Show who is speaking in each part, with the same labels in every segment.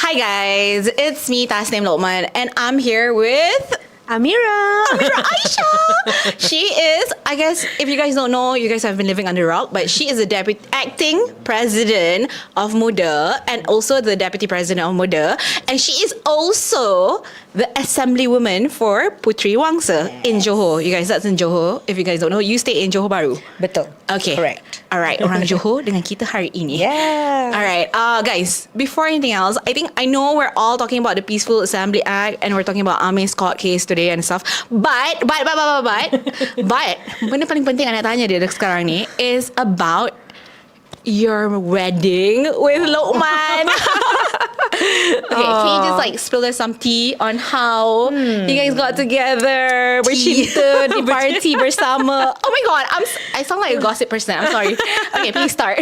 Speaker 1: Hi guys, it's me Tasnim Lokman and I'm here with
Speaker 2: Amira
Speaker 1: Aisha. She is, I guess, if you guys don't know, you guys have been living under a rock, but she is the acting president of Muda and also the deputy president of Muda, and she is also the assemblywoman for Puteri Wangsa in Johor. You guys, that's in Johor. If you guys don't know, you stay in Johor Bahru.
Speaker 2: Betul.
Speaker 1: Okay.
Speaker 2: Correct.
Speaker 1: Alright, orang Johor dengan kita hari ini.
Speaker 2: Yeah.
Speaker 1: Alright, guys, before anything else, I know we're all talking about the Peaceful Assembly Act and we're talking about Amir's court case today and stuff. But, benda paling penting I nak tanya dia sekarang ni is about your wedding with Lokman. Okay, can you just like spill us some tea on how you guys got together, bercinta di party bersama? Oh my god, I sound like a gossip person. I'm sorry. Okay, please start.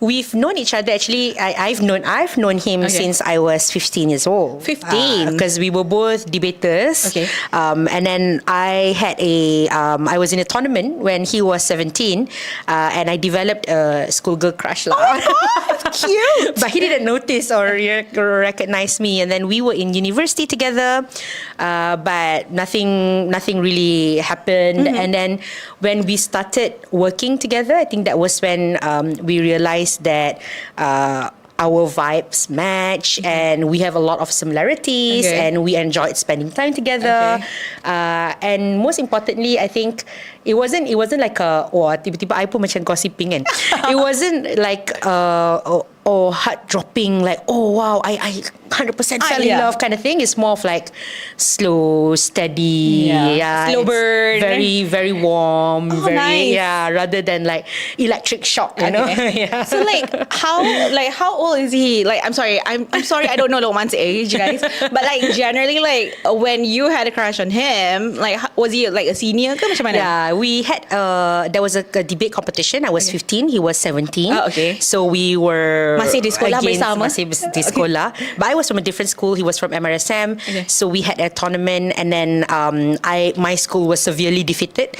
Speaker 2: We've known each other. Actually, I've known him since I was 15 years old.
Speaker 1: 15?
Speaker 2: Because we were both debaters.
Speaker 1: Okay.
Speaker 2: And then I was in a tournament when he was 17, and I developed a schoolgirl crush.
Speaker 1: Oh my god, cute.
Speaker 2: But he didn't notice or recognize me. And then we were in university together, but nothing really happened. And then when we started working together, I think that was when we realized that our vibes match and we have a lot of similarities and we enjoyed spending time together. And most importantly, I think it wasn't like tiba-tiba I pun macam gossiping kan. It wasn't like heart dropping, like wow, I 100% fell in love kind of thing. It's more of like slow, steady,
Speaker 1: slow burn,
Speaker 2: very very warm,
Speaker 1: nice.
Speaker 2: Rather than like electric shock, you know.
Speaker 1: So how old is he? Like I'm sorry I don't know Lokman's age, guys, but like generally like when you had a crush on him, like was he like a senior ke macam mana?
Speaker 2: Yeah, we had there was a debate competition. I was 15, he was 17. So we were
Speaker 1: masih di sekolah bersama.
Speaker 2: Masih di sekolah. But I was from a different school. He was from MRSM. So we had a tournament, and then my school was severely defeated.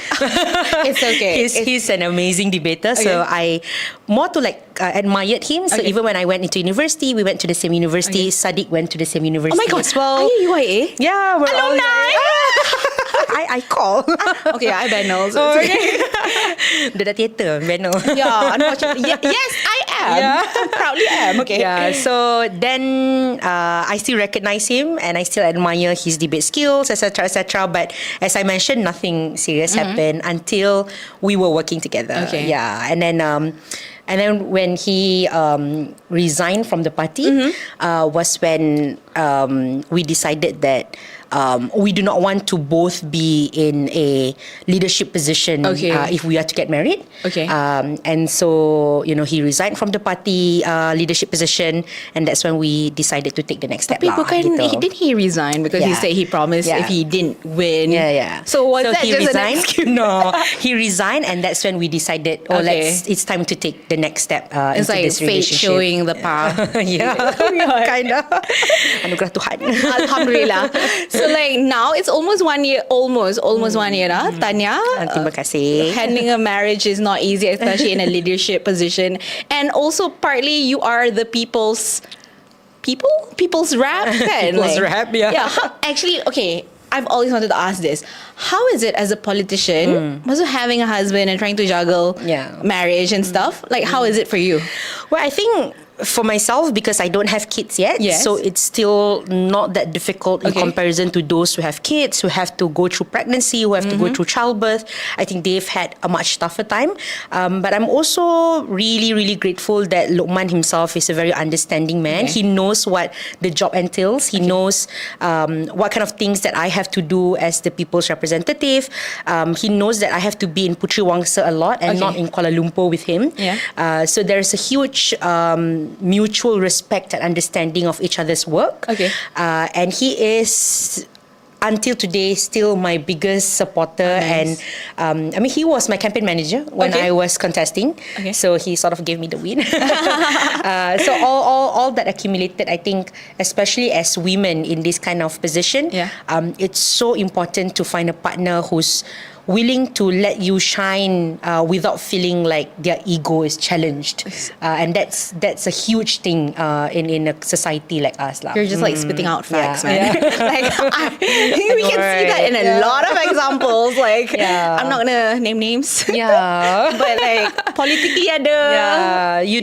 Speaker 1: It's okay.
Speaker 2: He's an amazing debater. So I more to like admired him. So even when I went into university, we went to the same university. Saddiq went to the same university.
Speaker 1: Oh my god,
Speaker 2: as well.
Speaker 1: Are you UIA?
Speaker 2: Yeah, we're all I call.
Speaker 1: Okay, I Benno.
Speaker 2: Dia dah theater, Benno.
Speaker 1: Yeah, unfortunately. Yes, I am. I proudly am. Okay.
Speaker 2: Yeah. So then I still recognize him and I still admire his debate skills, etc., etc. But as I mentioned, nothing serious happened until we were working together.
Speaker 1: Okay.
Speaker 2: Yeah, and then when he resigned from the party was when we decided that we do not want to both be in a leadership position if we are to get married. And so, he resigned from the party leadership position, and that's when we decided to take the next step.
Speaker 1: Didn't he resign because he said he promised if he didn't win? So was that
Speaker 2: he
Speaker 1: just
Speaker 2: resigned?
Speaker 1: an excuse?
Speaker 2: No, he resigned, and that's when we decided, it's time to take the next step
Speaker 1: it's
Speaker 2: into
Speaker 1: like
Speaker 2: this
Speaker 1: fate
Speaker 2: relationship.
Speaker 1: showing the path.
Speaker 2: Kind of. Anugerah Tuhan.
Speaker 1: Alhamdulillah. So like now it's almost 1 year, almost 1 year dah. Tanya,
Speaker 2: terima kasih.
Speaker 1: handling a marriage is not easy, especially in a leadership position. And also partly you are the people's rap kan?
Speaker 2: People's rap, yeah.
Speaker 1: Actually, okay, I've always wanted to ask this. How is it as a politician, also having a husband and trying to juggle marriage and stuff? Like, how is it for you?
Speaker 2: Well, I think for myself, because I don't have kids yet, so it's still not that difficult in comparison to those who have kids, who have to go through pregnancy, who have to go through childbirth. I think they've had a much tougher time. But I'm also really, really grateful that Lokman himself is a very understanding man. He knows what the job entails. He knows what kind of things that I have to do as the people's representative. He knows that I have to be in Puteri Wangsa a lot and not in Kuala Lumpur with him. So there's a huge mutual respect and understanding of each other's work. And he is until today still my biggest supporter. And I mean, he was my campaign manager when I was contesting, so he sort of gave me the win. So all that accumulated, I think, especially as women in this kind of position, it's so important to find a partner who's willing to let you shine without feeling like their ego is challenged, and that's a huge thing in a society like us lah.
Speaker 1: You're just like spitting out facts, man.
Speaker 2: Yeah.
Speaker 1: Like we can see that in a lot of examples. Like I'm not gonna name names.
Speaker 2: Yeah.
Speaker 1: But like politically ada.
Speaker 2: Yeah, you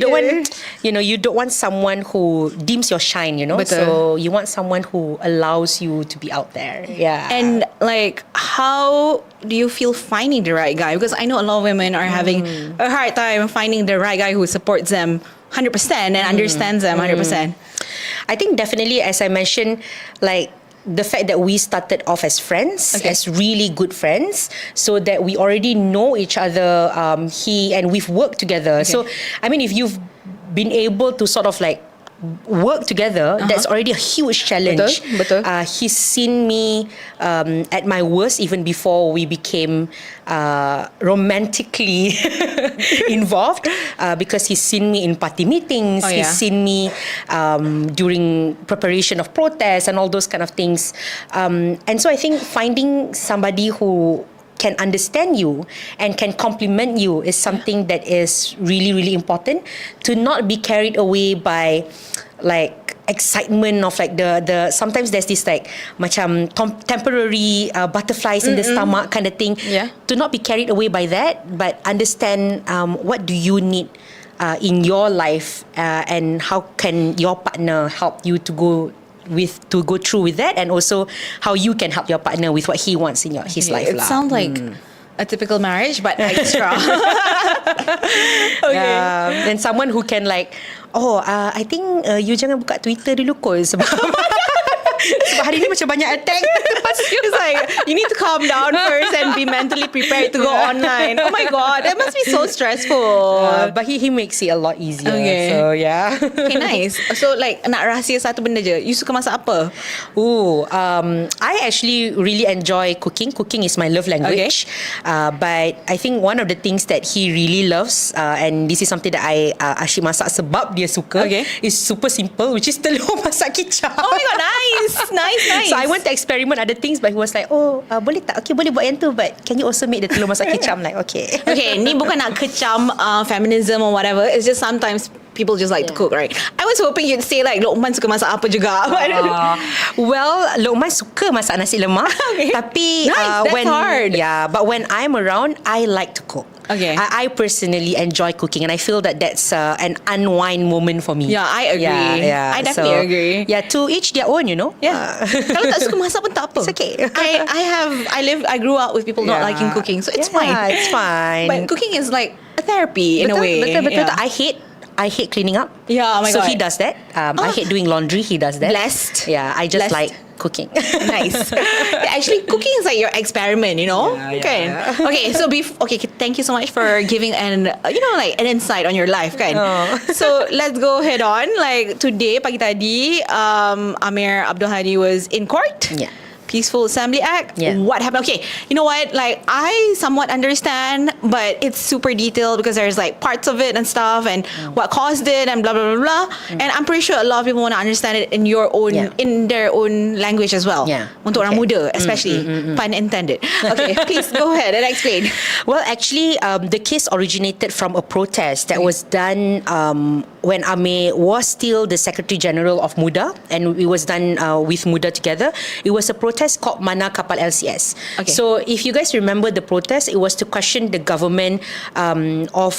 Speaker 2: don't want someone who dims your shine,
Speaker 1: Betul.
Speaker 2: So you want someone who allows you to be out there. Yeah.
Speaker 1: And like, how do you feel finding the right guy? Because I know a lot of women are having a hard time finding the right guy who supports them 100% and understands them 100%.
Speaker 2: I think definitely, as I mentioned, like the fact that we started off as friends, as really good friends, so that we already know each other, and we've worked together. So, I mean, if you've been able to sort of like work together, that's already a huge challenge.
Speaker 1: Betul.
Speaker 2: He's seen me at my worst even before we became romantically involved, because he's seen me in party meetings, he's seen me during preparation of protests and all those kind of things. And so I think finding somebody who can understand you and can compliment you is something that is really, really important. To not be carried away by like excitement of like the sometimes there's this like macam temporary butterflies in the stomach kind of thing. To not be carried away by that, but understand what do you need in your life, and how can your partner help you to go through with that, and also how you can help your partner with what he wants in his life.
Speaker 1: It sounds like a typical marriage, but extra.
Speaker 2: And someone who can like, I think you jangan buka Twitter dulu kot sebab sebab hari ni macam banyak attack.
Speaker 1: It's like you need to calm down first and be mentally prepared to go online. Oh my god, that must be so stressful.
Speaker 2: But he makes it a lot easier.
Speaker 1: Okay.
Speaker 2: So yeah.
Speaker 1: Okay, nice. So like, nak rahsia satu benda je, you suka masak apa?
Speaker 2: I actually really enjoy cooking. Cooking is my love language. But I think one of the things that he really loves, and this is something that I asyik masak sebab dia suka, is super simple, which is telur masak kicap.
Speaker 1: Oh my god, nice.
Speaker 2: So I went to experiment other things, but he was like, boleh tak? Okay, boleh buat yang tu, but can you also make the telur masak kicap? I'm like, okay.
Speaker 1: Okay, ni bukan nak kecam feminism or whatever. It's just sometimes people just like to cook, right? I was hoping you'd say like Lokman suka masak apa juga.
Speaker 2: Well, Lokman suka masak nasi lemak. Tapi
Speaker 1: nice, that's hard.
Speaker 2: Yeah, but when I'm around, I like to cook. I personally enjoy cooking, and I feel that that's an unwind moment for me.
Speaker 1: Yeah, I agree.
Speaker 2: Yeah.
Speaker 1: I definitely agree.
Speaker 2: Yeah, to each their own,
Speaker 1: Yeah. Kalau tak suka masak pun tak apa.
Speaker 2: It's okay.
Speaker 1: I grew up with people not liking cooking, so it's fine.
Speaker 2: Yeah, it's fine.
Speaker 1: But cooking is like a therapy in a way.
Speaker 2: Betul. I hate cleaning up.
Speaker 1: Yeah, oh my
Speaker 2: God.
Speaker 1: God.
Speaker 2: So he does that. I hate doing laundry. He does that.
Speaker 1: Blessed.
Speaker 2: Yeah, I just like cooking.
Speaker 1: Nice. Yeah, actually, cooking is like your experiment,
Speaker 2: Yeah.
Speaker 1: Okay, so thank you so much for giving an insight on your life, kan? So let's go head on. Like today, pagi tadi, Amir Abdul Hadi was in court.
Speaker 2: Yeah.
Speaker 1: Peaceful Assembly Act.
Speaker 2: Yeah.
Speaker 1: What happened? Okay, you know what? Like, I somewhat understand, but it's super detailed because there's like parts of it and stuff, and what caused it, and blah blah blah blah. And I'm pretty sure a lot of people want to understand it in in their own language as well.
Speaker 2: Yeah.
Speaker 1: Untuk orang muda, especially. Pun intended. Okay, please go ahead and explain.
Speaker 2: Well, actually, the case originated from a protest that was done when Amir was still the Secretary General of Muda, and it was done with Muda together. It was a protest called Mana Kapal LCS. So if you guys remember the protest, it was to question the government of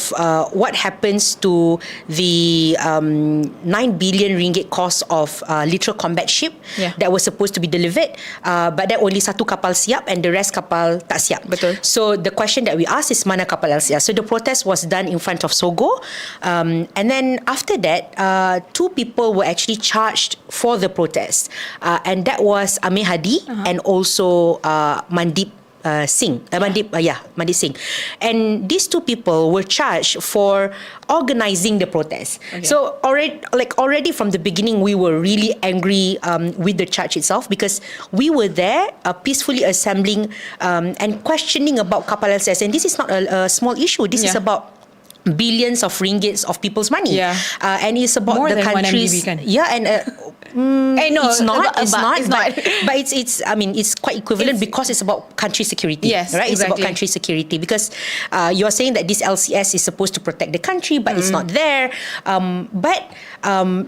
Speaker 2: what happens to the 9 billion ringgit cost of literal combat ship that was supposed to be delivered, but that only satu kapal siap and the rest kapal tak siap.
Speaker 1: Betul.
Speaker 2: So the question that we asked is Mana Kapal LCS. So the protest was done in front of Sogo, and then after that, 2 people were actually charged for the protest, and that was Amir Hadi and also Mandip Singh. Mandip Singh. And these 2 people were charged for organizing the protest. So already from the beginning, we were really angry with the charge itself, because we were there peacefully assembling and questioning about Kapal LCS. And this is not a small issue. This is about billions of ringgits of people's money. And it's about
Speaker 1: more
Speaker 2: the
Speaker 1: than
Speaker 2: country's...
Speaker 1: one MDB, kan?
Speaker 2: Yeah, and
Speaker 1: No,
Speaker 2: it's not. It's not.
Speaker 1: It's not.
Speaker 2: But it's. I mean, it's quite equivalent because it's about country security.
Speaker 1: Yes,
Speaker 2: right. It's about
Speaker 1: exactly.
Speaker 2: country security because you're saying that this LCS is supposed to protect the country, but it's not there. But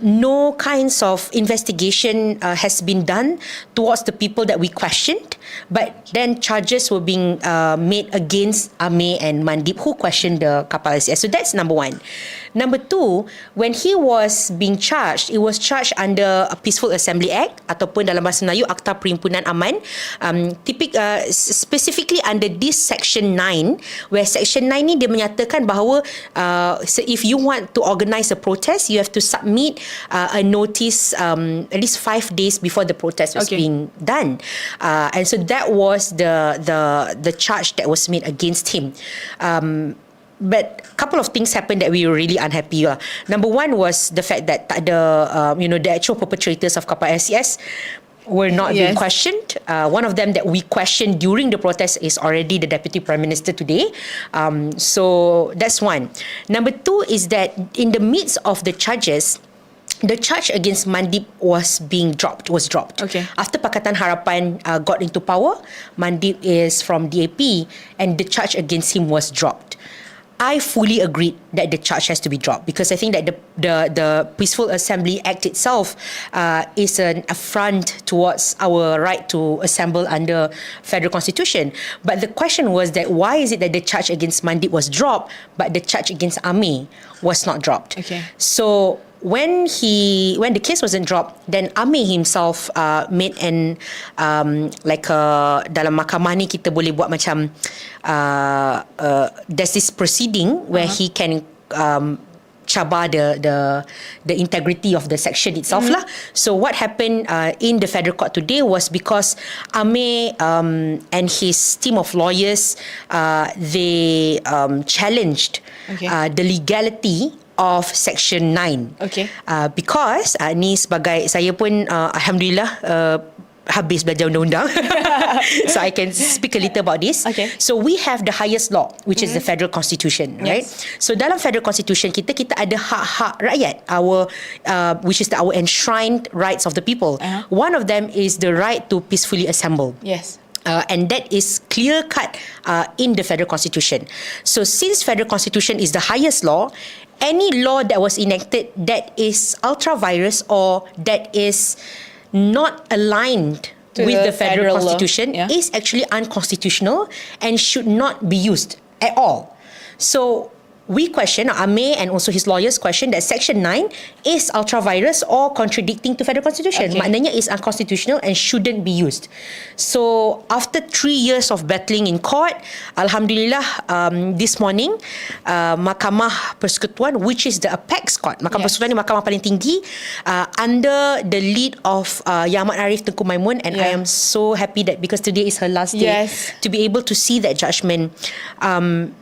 Speaker 2: no kinds of investigation has been done towards the people that we questioned. But then charges were being made against Amir and Mandip, who questioned the kapal LCS. So that's number one. Number two, when he was being charged, it was charged under a Peaceful Assembly Act ataupun dalam bahasa Melayu Akta Perhimpunan Aman, specifically under this Section 9, where Section 9 ni dia menyatakan bahawa so if you want to organise a protest, you have to submit a notice at least 5 days before the protest was being done. And so that was the charge that was made against him. But a couple of things happened that we were really unhappy. Number one was the fact that the actual perpetrators of kapal LCS were not being questioned. One of them that we questioned during the protest is already the Deputy Prime Minister today. So that's one. Number two is that in the midst of the charges, the charge against Mandip was dropped. Okay. After Pakatan Harapan got into power, Mandip is from DAP and the charge against him was dropped. I fully agreed that the charge has to be dropped because I think that the Peaceful Assembly Act itself is an affront towards our right to assemble under Federal Constitution. But the question was that why is it that the charge against Mandip was dropped but the charge against Amir was not dropped?
Speaker 1: Okay.
Speaker 2: So when the case wasn't dropped, then Amir himself made an dalam mahkamah ni kita boleh buat macam there's this proceeding where he can cabar the integrity of the section itself lah. So what happened in the federal court today was because Amir and his team of lawyers they challenged the legality of Section 9.
Speaker 1: Okay.
Speaker 2: Because ni sebagai saya pun alhamdulillah habis belajar undang-undang. So I can speak a little about this.
Speaker 1: Okay.
Speaker 2: So we have the highest law, which is the Federal Constitution, right? So dalam Federal Constitution kita ada hak-hak rakyat, which is our enshrined rights of the people. One of them is the right to peacefully assemble.
Speaker 1: Yes.
Speaker 2: And that is clear-cut in the Federal Constitution. So since Federal Constitution is the highest law, any law that was enacted that is ultra-virus or that is not aligned with the Federal Constitution is actually unconstitutional and should not be used at all. So we question, Amir and also his lawyers question that Section 9 is ultra-virus or contradicting to Federal Constitution. Maknanya is unconstitutional and shouldn't be used. So after 3 years of battling in court, alhamdulillah, this morning, Mahkamah Persekutuan, which is the apex court, Mahkamah Persekutuan ni mahkamah paling tinggi, under the lead of Yang Amat Arif Tengku Maimun, and I am so happy that because today is her last day to be able to see that judgment.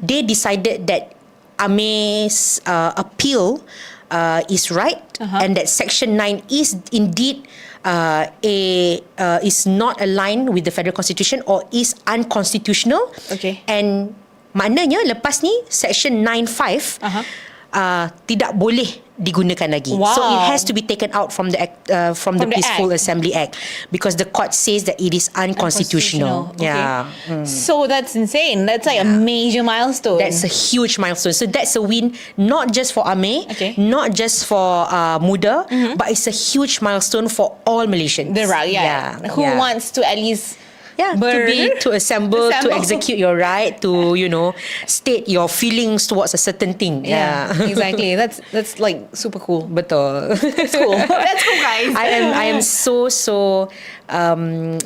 Speaker 2: They decided that Amir's appeal is right, and that Section 9 is indeed is not aligned with the Federal Constitution or is unconstitutional. And maknanya lepas ni Section 9(5) tidak boleh digunakan lagi. So it has to be taken out from the Peaceful Assembly Act because the court says that it is unconstitutional.
Speaker 1: So that's insane. That's like a major milestone.
Speaker 2: That's a huge milestone. So that's a win not just for Amir, not just for Muda, but it's a huge milestone for all Malaysians.
Speaker 1: The rakyat who wants to at least
Speaker 2: to assemble, to execute your right, to state your feelings towards a certain thing.
Speaker 1: Exactly. That's like super cool.
Speaker 2: Betul.
Speaker 1: That's cool. That's cool, guys.
Speaker 2: I am so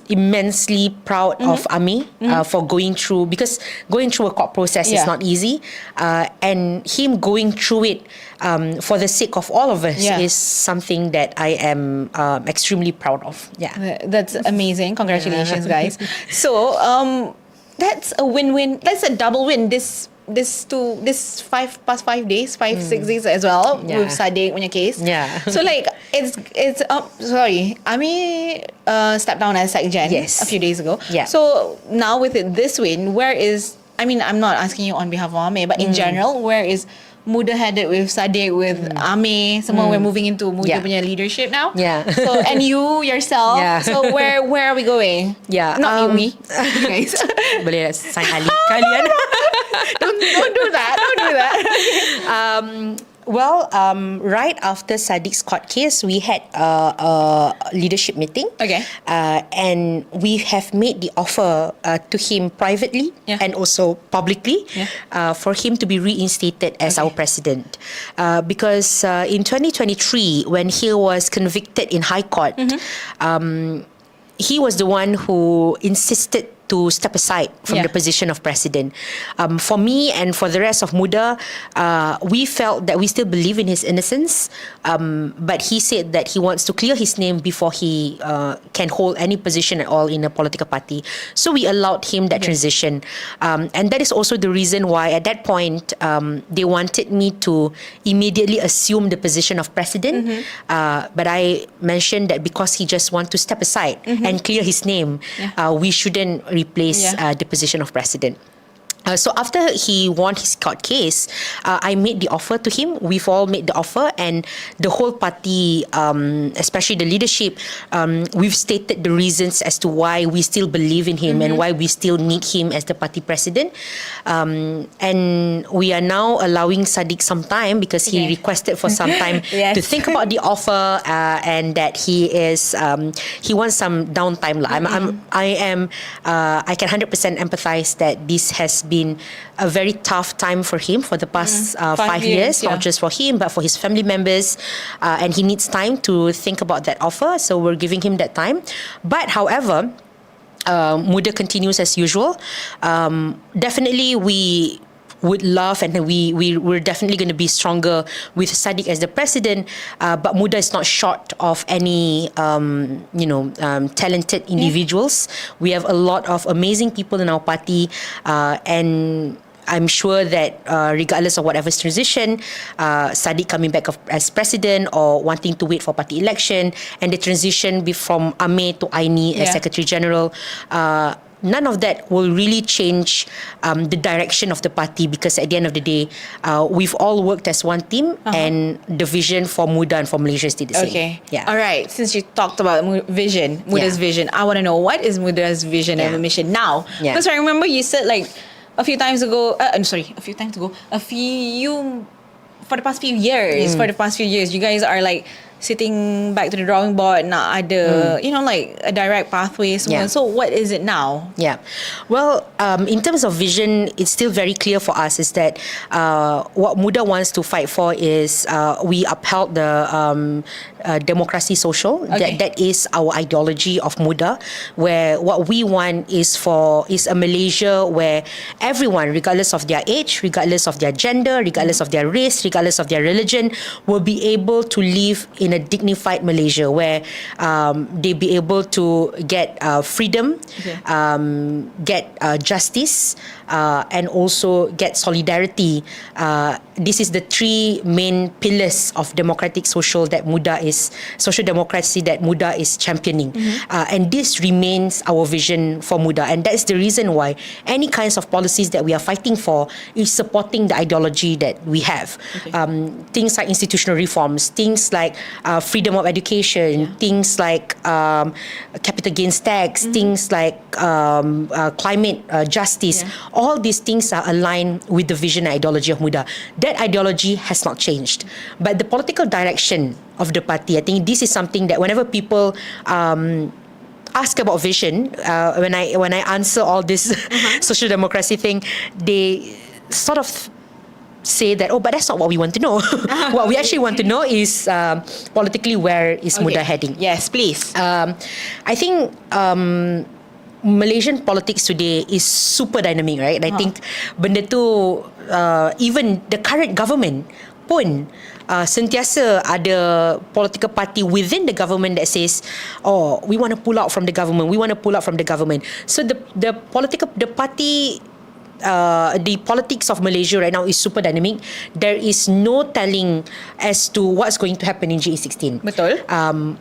Speaker 2: immensely proud of Amir for going through, because going through a court process is not easy, and him going through it for the sake of all of us is something that I am extremely proud of.
Speaker 1: That's amazing. Congratulations, guys. So that's a win-win. That's a double win. This 5 days, 6 days as well with Saddiq punya case. So like it's sorry, Amir stepped down as Secgen a few days ago. So now with this win, I'm not asking you on behalf of Amir, but in general, where is Muda had it with Saddiq, with Ame, semua we're moving into Muda punya leadership now.
Speaker 2: Yeah.
Speaker 1: So, and you yourself.
Speaker 2: Yeah.
Speaker 1: So where are we going?
Speaker 2: Yeah.
Speaker 1: Not me, you guys.
Speaker 2: Boleh sign Ali kalian.
Speaker 1: Don't do that. Don't do that.
Speaker 2: Well, right after Saddiq's court case, we had a leadership meeting.
Speaker 1: Okay.
Speaker 2: And we have made the offer to him privately and also publicly for him to be reinstated as our president. Because in 2023, when he was convicted in High Court, he was the one who insisted to step aside from the position of president. For me and for the rest of Muda, we felt that we still believe in his innocence, but he said that he wants to clear his name before he can hold any position at all in a political party. So we allowed him that transition. And that is also the reason why at that point, they wanted me to immediately assume the position of president. But I mentioned that because he just wants to step aside and clear his name, we shouldn't replace the position of president. So after he won his court case, I made the offer to him. We've all made the offer, and the whole party, especially the leadership, we've stated the reasons as to why we still believe in him and why we still need him as the party president. And we are now allowing Saddiq some time because he requested for some time to think about the offer, and that he wants some downtime. I can 100% empathize that this has been a very tough time for him for the past 5 years, not just for him but for his family members, and he needs time to think about that offer, so we're giving him that time. But however, Muda continues as usual. Definitely we would love, and we're definitely going to be stronger with Saddiq as the president, but Muda is not short of any talented individuals. We have a lot of amazing people in our party, and I'm sure that regardless of whatever's transition, Saddiq coming back as president or wanting to wait for party election, and the transition from Ame to Aini as Secretary General, none of that will really change the direction of the party, because at the end of the day, we've all worked as one team, and the vision for Muda and for Malaysia is still the same.
Speaker 1: Okay.
Speaker 2: Yeah.
Speaker 1: All right. Since you talked about Muda's vision, I want to know, what is Muda's vision and mission now? Because I remember you said for the past few years, you guys are sitting back to the drawing board, nak ada, a direct pathway semua. So what is it now?
Speaker 2: Yeah. Well, in terms of vision, it's still very clear for us is that what Muda wants to fight for is we upheld the democracy social. That is our ideology of Muda, where what we want is a Malaysia where everyone, regardless of their age, regardless of their gender, regardless of their race, regardless of their religion, will be able to live in a dignified Malaysia where they be able to get freedom, get justice, and also get solidarity. This is the three main pillars of social democracy that Muda is championing. And this remains our vision for Muda, and that's the reason why any kinds of policies that we are fighting for is supporting the ideology that we have. Things like institutional reforms, things like freedom of education, things like capital gains tax, things like climate justice. All these things are aligned with the vision and ideology of Muda. That ideology has not changed. But the political direction of the party, I think this is something that whenever people ask about vision, when I answer all this social democracy thing, they sort of say that, but that's not what we want to know. What we actually want to know is politically, where is Muda heading?
Speaker 1: Yes, please.
Speaker 2: I think Malaysian politics today is super dynamic, right? I think benda tu, even the current government pun sentiasa ada political party within the government that says, we want to pull out from the government, so the politics of Malaysia right now is super dynamic. There is no telling as to what's going to happen in GE16.
Speaker 1: Betul.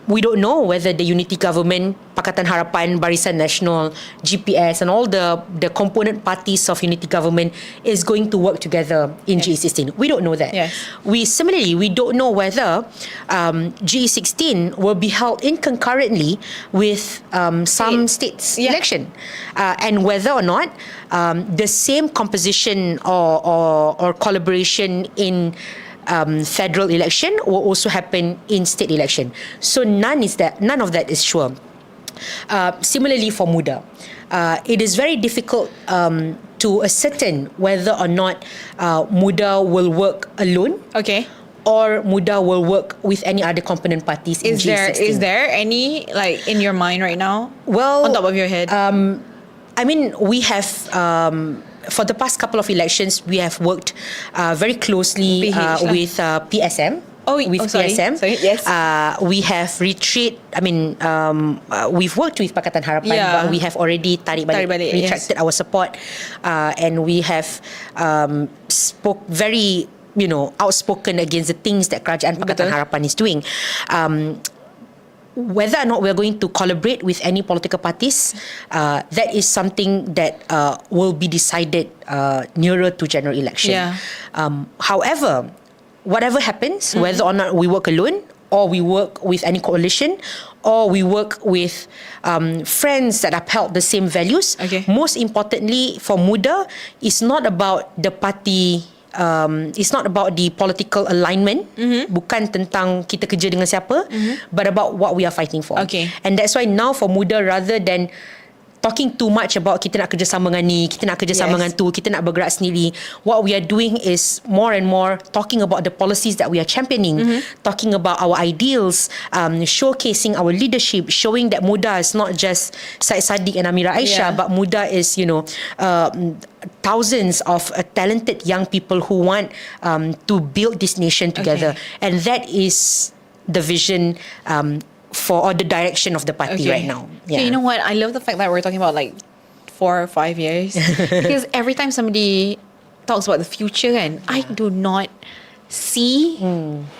Speaker 2: We don't know whether the unity government Pakatan Harapan, Barisan Nasional, GPS, and all the component parties of unity government is going to work together in GE16. We don't know that.
Speaker 1: Yes.
Speaker 2: We don't know whether GE16 will be held in concurrently with some states election, and whether or not the same composition or collaboration in federal election will also happen in state election. So none of that is sure. Similarly for Muda, it is very difficult to ascertain whether or not Muda will work alone.
Speaker 1: Okay.
Speaker 2: Or Muda will work with any other component parties in G16.
Speaker 1: Is there any like in your mind right now?
Speaker 2: Well,
Speaker 1: on top of your head?
Speaker 2: I mean, we have for the past couple of elections, we have worked very closely with PSM. PSM.
Speaker 1: Sorry, yes.
Speaker 2: We have we've worked with Pakatan Harapan, but we have already retracted our support, and we have spoke very outspoken against the things that Kerajaan Pakatan Harapan is doing. Whether or not we're going to collaborate with any political parties, that is something that will be decided nearer to general election.
Speaker 1: Yeah.
Speaker 2: However, whatever happens, whether or not we work alone, or we work with any coalition, or we work with friends that upheld the same values, most importantly for Muda, it's not about the party. It's not about the political alignment, bukan tentang kita kerja dengan siapa, but about what we are fighting for. And that's why now for Muda, rather than talking too much about kita nak kerjasama dengan ni, kita nak kerjasama dengan tu, kita nak bergerak sendiri, what we are doing is more and more talking about the policies that we are championing, talking about our ideals, showcasing our leadership, showing that Muda is not just Syed Saddiq and Amira Aisyah, but Muda is thousands of talented young people who want to build this nation together. And that is the vision for the direction of the party right now.
Speaker 1: Yeah. You know what? I love the fact that we're talking about like 4 or 5 years. Because every time somebody talks about the future, and I do not see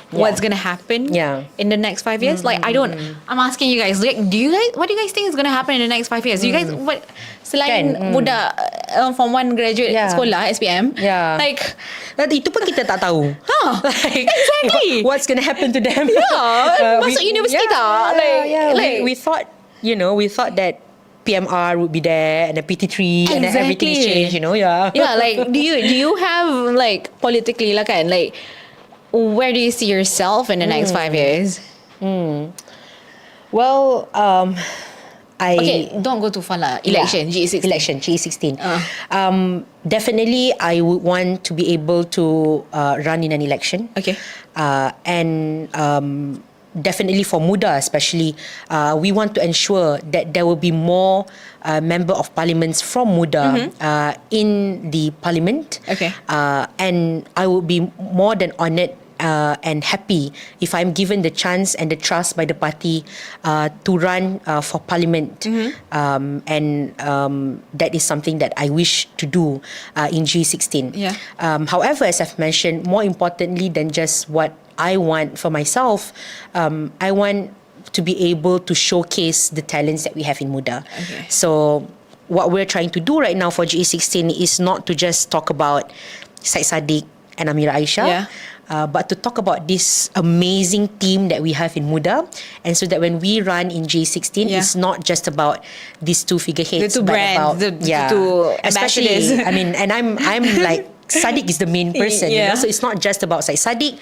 Speaker 1: what's going to happen in the next 5 years. Like, I'm asking you guys, like, what do you guys think is going to happen in the next 5 years? You guys, selain Muda Form 1 graduate sekolah, SPM, like,
Speaker 2: itu pun kita tak tahu.
Speaker 1: Like, exactly.
Speaker 2: What's going to happen to them?
Speaker 1: Masuk universiti tak?
Speaker 2: We thought, we thought that PMR would be there and the PT3 and then everything is changed,
Speaker 1: like, do you have like politically like where do you see yourself in the next 5 years?
Speaker 2: Well,
Speaker 1: don't go too far lah. GE16.
Speaker 2: Definitely I would want to be able to run in an election. And definitely for Muda especially, we want to ensure that there will be more member of parliaments from Muda in the parliament. And I would be more than honoured and happy if I'm given the chance and the trust by the party to run for parliament. And that is something that I wish to do in G16. However, as I've mentioned, more importantly than just what I want for myself, I want to be able to showcase the talents that we have in Muda. So what we're trying to do right now for GE16 is not to just talk about Syed Saddiq and Amira Aisyah, but to talk about this amazing team that we have in Muda, and so that when we run in G16, it's not just about these two figureheads,
Speaker 1: the two brands, the two ambassadors.
Speaker 2: Especially, and I'm like, Saddiq is the main person, so it's not just about Syed Saddiq,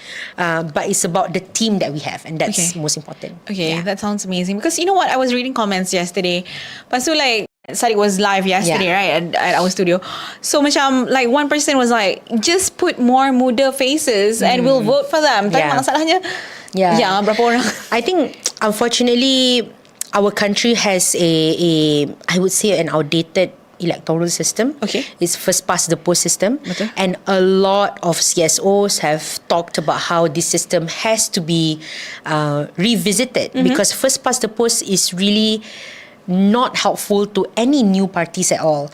Speaker 2: but it's about the team that we have, and that's most important.
Speaker 1: That sounds amazing, because you know what, I was reading comments yesterday, lepas tu like Saddiq was live yesterday, right, at our studio. So macam like one person was like, just put more Muda faces and we'll vote for them. Tapi masalahnya berapa orang?
Speaker 2: I think unfortunately our country has a I would say an outdated electoral system. It's first past the post system. And a lot of CSOs have talked about how this system has to be revisited, because first past the post is really not helpful to any new parties at all.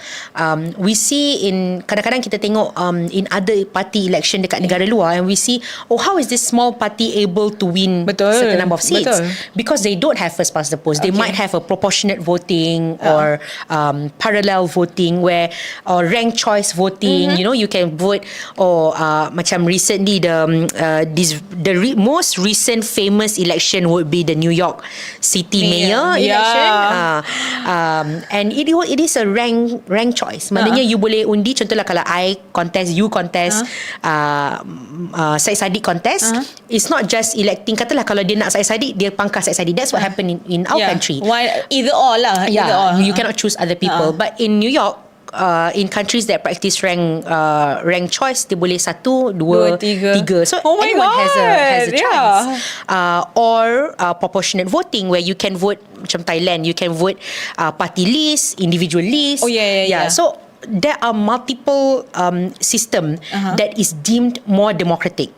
Speaker 2: We see in kadang-kadang kita tengok in other party election dekat negara luar, and we see, how is this small party able to win certain number of seats? Because they don't have first past the post. They might have a proportionate voting or parallel voting or ranked choice voting. You know, you can vote macam recently the most recent famous election would be the New York City Mayor election. And it is a rank choice. Maknanya you boleh undi, contohlah kalau I contest, you contest, Syed Saddiq contest. It's not just electing, katalah kalau dia nak Syed Saddiq, dia pangkas Syed Saddiq. That's what happened in our country.
Speaker 1: Either or lah.
Speaker 2: You cannot choose other people. But in New York, in countries that practice rank choice, dia boleh 1, 2, 3. So anyone has a chance. Or proportionate voting, where you can vote, macam Thailand, you can vote party list, individual list. So there are multiple system that is deemed more democratic.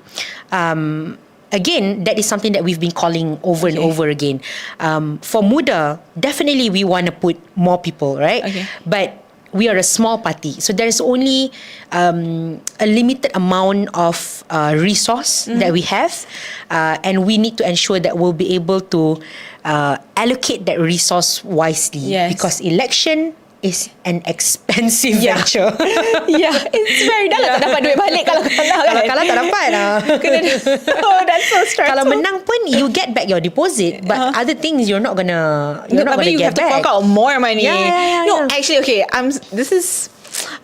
Speaker 2: Again, that is something that we've been calling over and over again. For Muda, definitely we want to put more people, right? But we are a small party, so there is only a limited amount of resource that we have, and we need to ensure that we'll be able to allocate that resource wisely. Because election is an expensive venture.
Speaker 1: It's very dah tak dapat duit balik kalau kalah kan.
Speaker 2: Kalau kalah tak dapat
Speaker 1: that's so stressful.
Speaker 2: Kalau menang pun you get back your deposit, but other things you're not gonna get back.
Speaker 1: You have to fork out more money. Actually, this is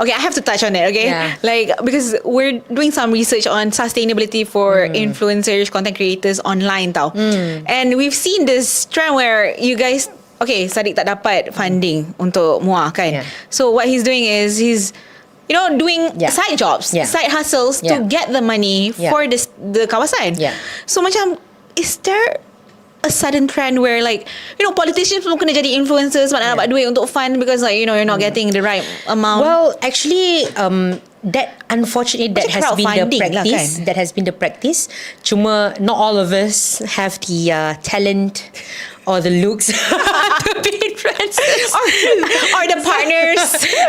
Speaker 1: okay, I have to touch on it, okay? Like, because we're doing some research on sustainability for influencers, content creators online tau. And we've seen this trend where you guys, Saddiq tak dapat funding untuk Muar kan. So what he's doing is he's doing side jobs, side hustles to get the money for the kawasan. So macam, is there a sudden trend where like, politicians pun kena jadi influencers sebab nak dapat duit untuk fund, because like, you're not getting the right amount?
Speaker 2: Well, actually, that unfortunately that has been the practice. That has been the practice. Cuma not all of us have the talent or the looks to be influencers
Speaker 1: or the partners.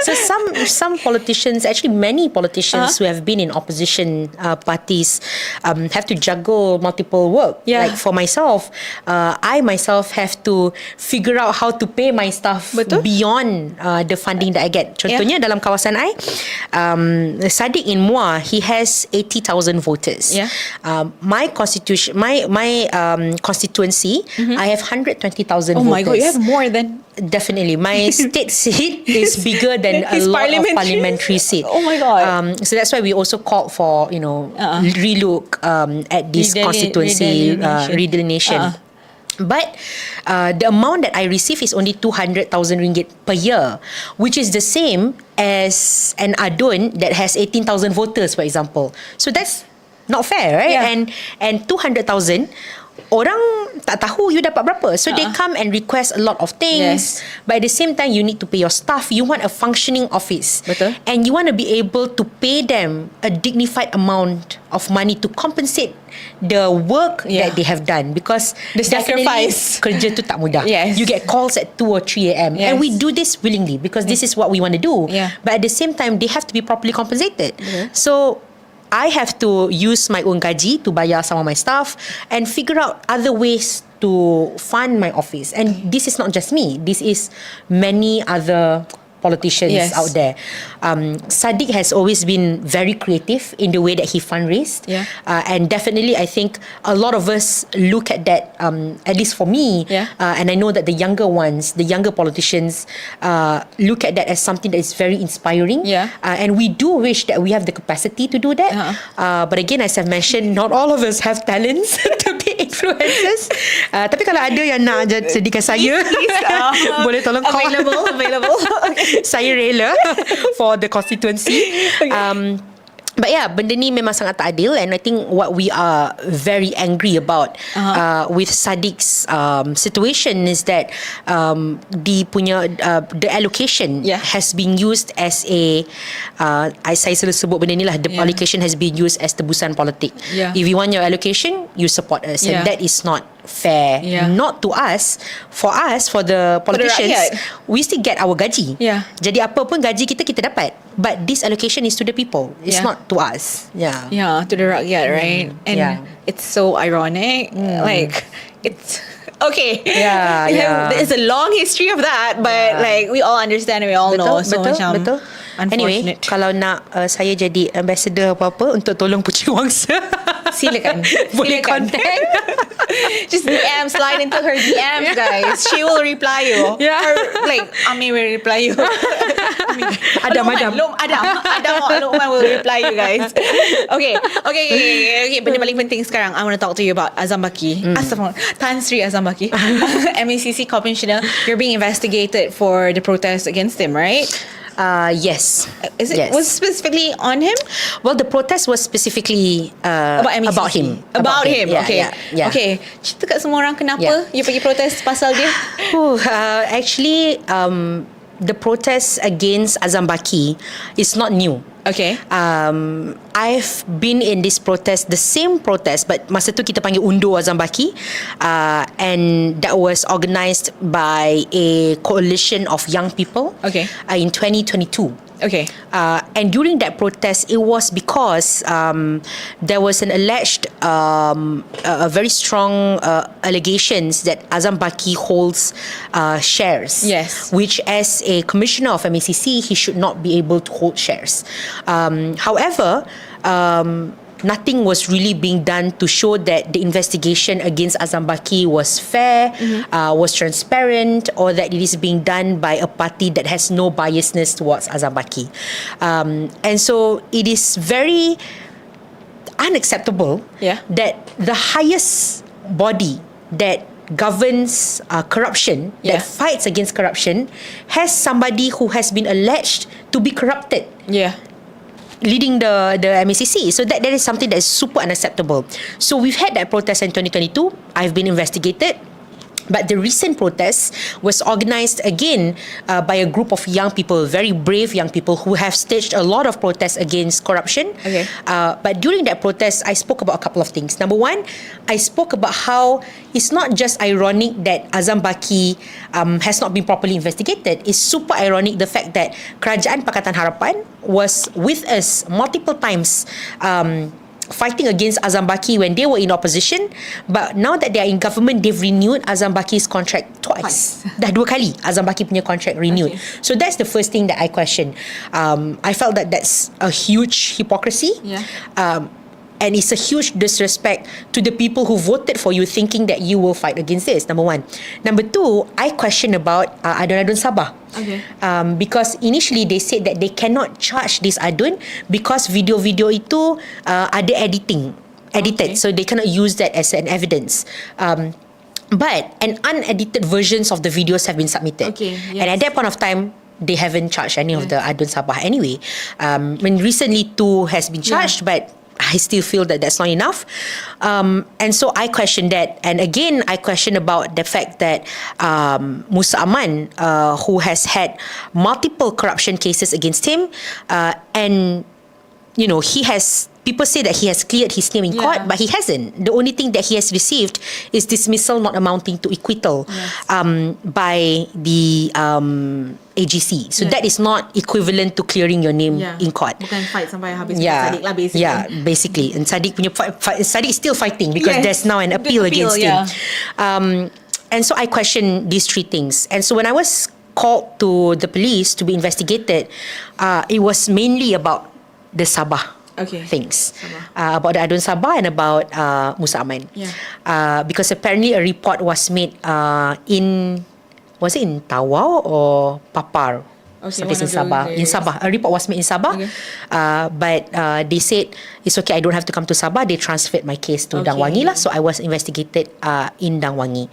Speaker 2: So some politicians, actually many politicians who have been in opposition parties, have to juggle multiple work. Like for myself, I myself have to figure out how to pay my staff beyond the funding that I get. Contohnya dalam kawasan I, Saddiq in Muar, he has 80,000 voters. My constituency, I have 120,000 voters.
Speaker 1: Oh my God, you have more than...
Speaker 2: Definitely. My state seat is bigger than a lot of parliamentary seats.
Speaker 1: Oh my God.
Speaker 2: So that's why we also called for, relook at this constituency redelineation. But the amount that I receive is only 200,000 ringgit per year, which is the same as an Adun that has 18,000 voters, for example. So that's not fair, right? And 200,000, orang tak tahu you dapat berapa. So they come and request a lot of things. But at the same time, you need to pay your staff. You want a functioning office. And you want to be able to pay them a dignified amount of money to compensate the work that they have done. Because
Speaker 1: the sacrifice,
Speaker 2: kerja tu tak mudah. You get calls at 2 or 3 a.m. And we do this willingly because this is what we want to do. But at the same time, they have to be properly compensated. So I have to use my own gaji to bayar some of my staff and figure out other ways to fund my office. And this is not just me. This is many other politicians out there. Saddiq has always been very creative in the way that he fundraised. And definitely, I think a lot of us look at that, at least for me, and I know that the younger ones, the younger politicians, look at that as something that is very inspiring. And we do wish that we have the capacity to do that. But again, as I've mentioned, not all of us have talents to be influencers. Tapi kalau ada yang nak jadikan saya, boleh tolong call.
Speaker 1: Available.
Speaker 2: Saya rela for the constituency. But benda ni memang sangat tak adil, and I think what we are very angry about with Saddiq's situation is that the allocation has been used as saya selalu sebut benda ni lah, the allocation has been used as tebusan politik. If you want your allocation, you support us, and that is not fair.
Speaker 1: Yeah.
Speaker 2: Not to us. For us, for the politicians,
Speaker 1: rakyat.
Speaker 2: we still get our gaji.
Speaker 1: Yeah.
Speaker 2: Jadi apa pun gaji kita dapat. But this allocation is to the people. It's
Speaker 1: Yeah.
Speaker 2: not to us. Yeah.
Speaker 1: Yeah, to the rakyat, right? And
Speaker 2: Yeah.
Speaker 1: it's so ironic. Like, it's... Okay.
Speaker 2: Yeah.
Speaker 1: There's a long history of that, but like we all understand and we all know. So macam
Speaker 2: Anyway,
Speaker 1: unfortunate.
Speaker 2: kalau nak saya jadi ambassador apa-apa untuk tolong kucing wangsa,
Speaker 1: Silakan.
Speaker 2: boleh contact.
Speaker 1: Just DM, slide into her DMs, guys. She will reply you.
Speaker 2: Yeah.
Speaker 1: Or like Ami will reply you.
Speaker 2: Adam.
Speaker 1: Luqman will reply you guys. Okay. Benda paling penting sekarang, I want to talk to you about Azam Baki. Tan Sri Azam Baki. MECC Commissioner. You're being investigated for the protest against him, right?
Speaker 2: Yes.
Speaker 1: Is it
Speaker 2: Yes.
Speaker 1: was specifically on him?
Speaker 2: Well, the protest was specifically
Speaker 1: About MECC.
Speaker 2: about him.
Speaker 1: About him.
Speaker 2: Yeah,
Speaker 1: Okay.
Speaker 2: yeah.
Speaker 1: Okay. Cerita kat semua orang kenapa
Speaker 2: Yeah.
Speaker 1: you pergi protes pasal dia?
Speaker 2: Actually, the protest against Azam Baki is not new.
Speaker 1: Okay.
Speaker 2: I've been in this protest, the same protest, but masa tu kita panggil Undo Azam Baki, and that was organised by a coalition of young people.
Speaker 1: Okay.
Speaker 2: In 2022.
Speaker 1: Okay.
Speaker 2: And during that protest, it was because there was an alleged, a very strong allegations that Azam Baki holds shares.
Speaker 1: Yes.
Speaker 2: Which, as a commissioner of MECC, he should not be able to hold shares. However, nothing was really being done to show that the investigation against Azam Baki was fair, was transparent, or that it is being done by a party that has no biasness towards Azam Baki. And so it is very unacceptable that the highest body that governs corruption, that fights against corruption, has somebody who has been alleged to be corrupted.
Speaker 1: Yeah.
Speaker 2: Leading the MECC. So that is something that is super unacceptable. So we've had that protest in 2022. I've been investigated. But the recent protest was organised again by a group of young people, very brave young people who have staged a lot of protests against corruption.
Speaker 1: Okay.
Speaker 2: But during that protest, I spoke about a couple of things. Number one, I spoke about how it's not just ironic that Azam Baki has not been properly investigated. It's super ironic the fact that Kerajaan Pakatan Harapan was with us multiple times fighting against Azam Baki when they were in opposition, but now that they are in government, they've renewed Azam Baki's contract twice. Dah 2 kali Azam Baki punya contract renewed. Okay. So that's the first thing that I question. I felt that that's a huge hypocrisy.
Speaker 1: Yeah.
Speaker 2: And it's a huge disrespect to the people who voted for you, thinking that you will fight against this. Number one. Number two, I question about adun-adun Sabah.
Speaker 1: Okay.
Speaker 2: Because initially they said that they cannot charge this adun because video-video itu ada edited. Okay. So they cannot use that as an evidence. But unedited versions of the videos have been submitted.
Speaker 1: Okay. Yes.
Speaker 2: And at that point of time, they haven't charged any of the adun Sabah anyway. When recently 2 has been charged, but I still feel that that's not enough. And so I question that. And again, I question about the fact that Musa Aman, who has had multiple corruption cases against him, and, you know, he has... People say that he has cleared his name in court, but he hasn't. The only thing that he has received is dismissal not amounting to acquittal by the AGC. So that is not equivalent to clearing your name in court.
Speaker 1: Bukan fight sampai habis Saddiq lah, basically.
Speaker 2: Yeah, basically. And Saddiq punya Saddiq is still fighting because there's now an appeal against him. And so I question these 3 things. And so when I was called to the police to be investigated, it was mainly about the Sabah. Things about the Adun Sabah and about Musa Aman. Because apparently a report was made was it in Tawau or Papar? Something in Sabah. In Sabah. A report was made in Sabah. But they said it's okay, I don't have to come to Sabah. They transferred my case to Dang Wangi lah. So I was investigated in Dang Wangi.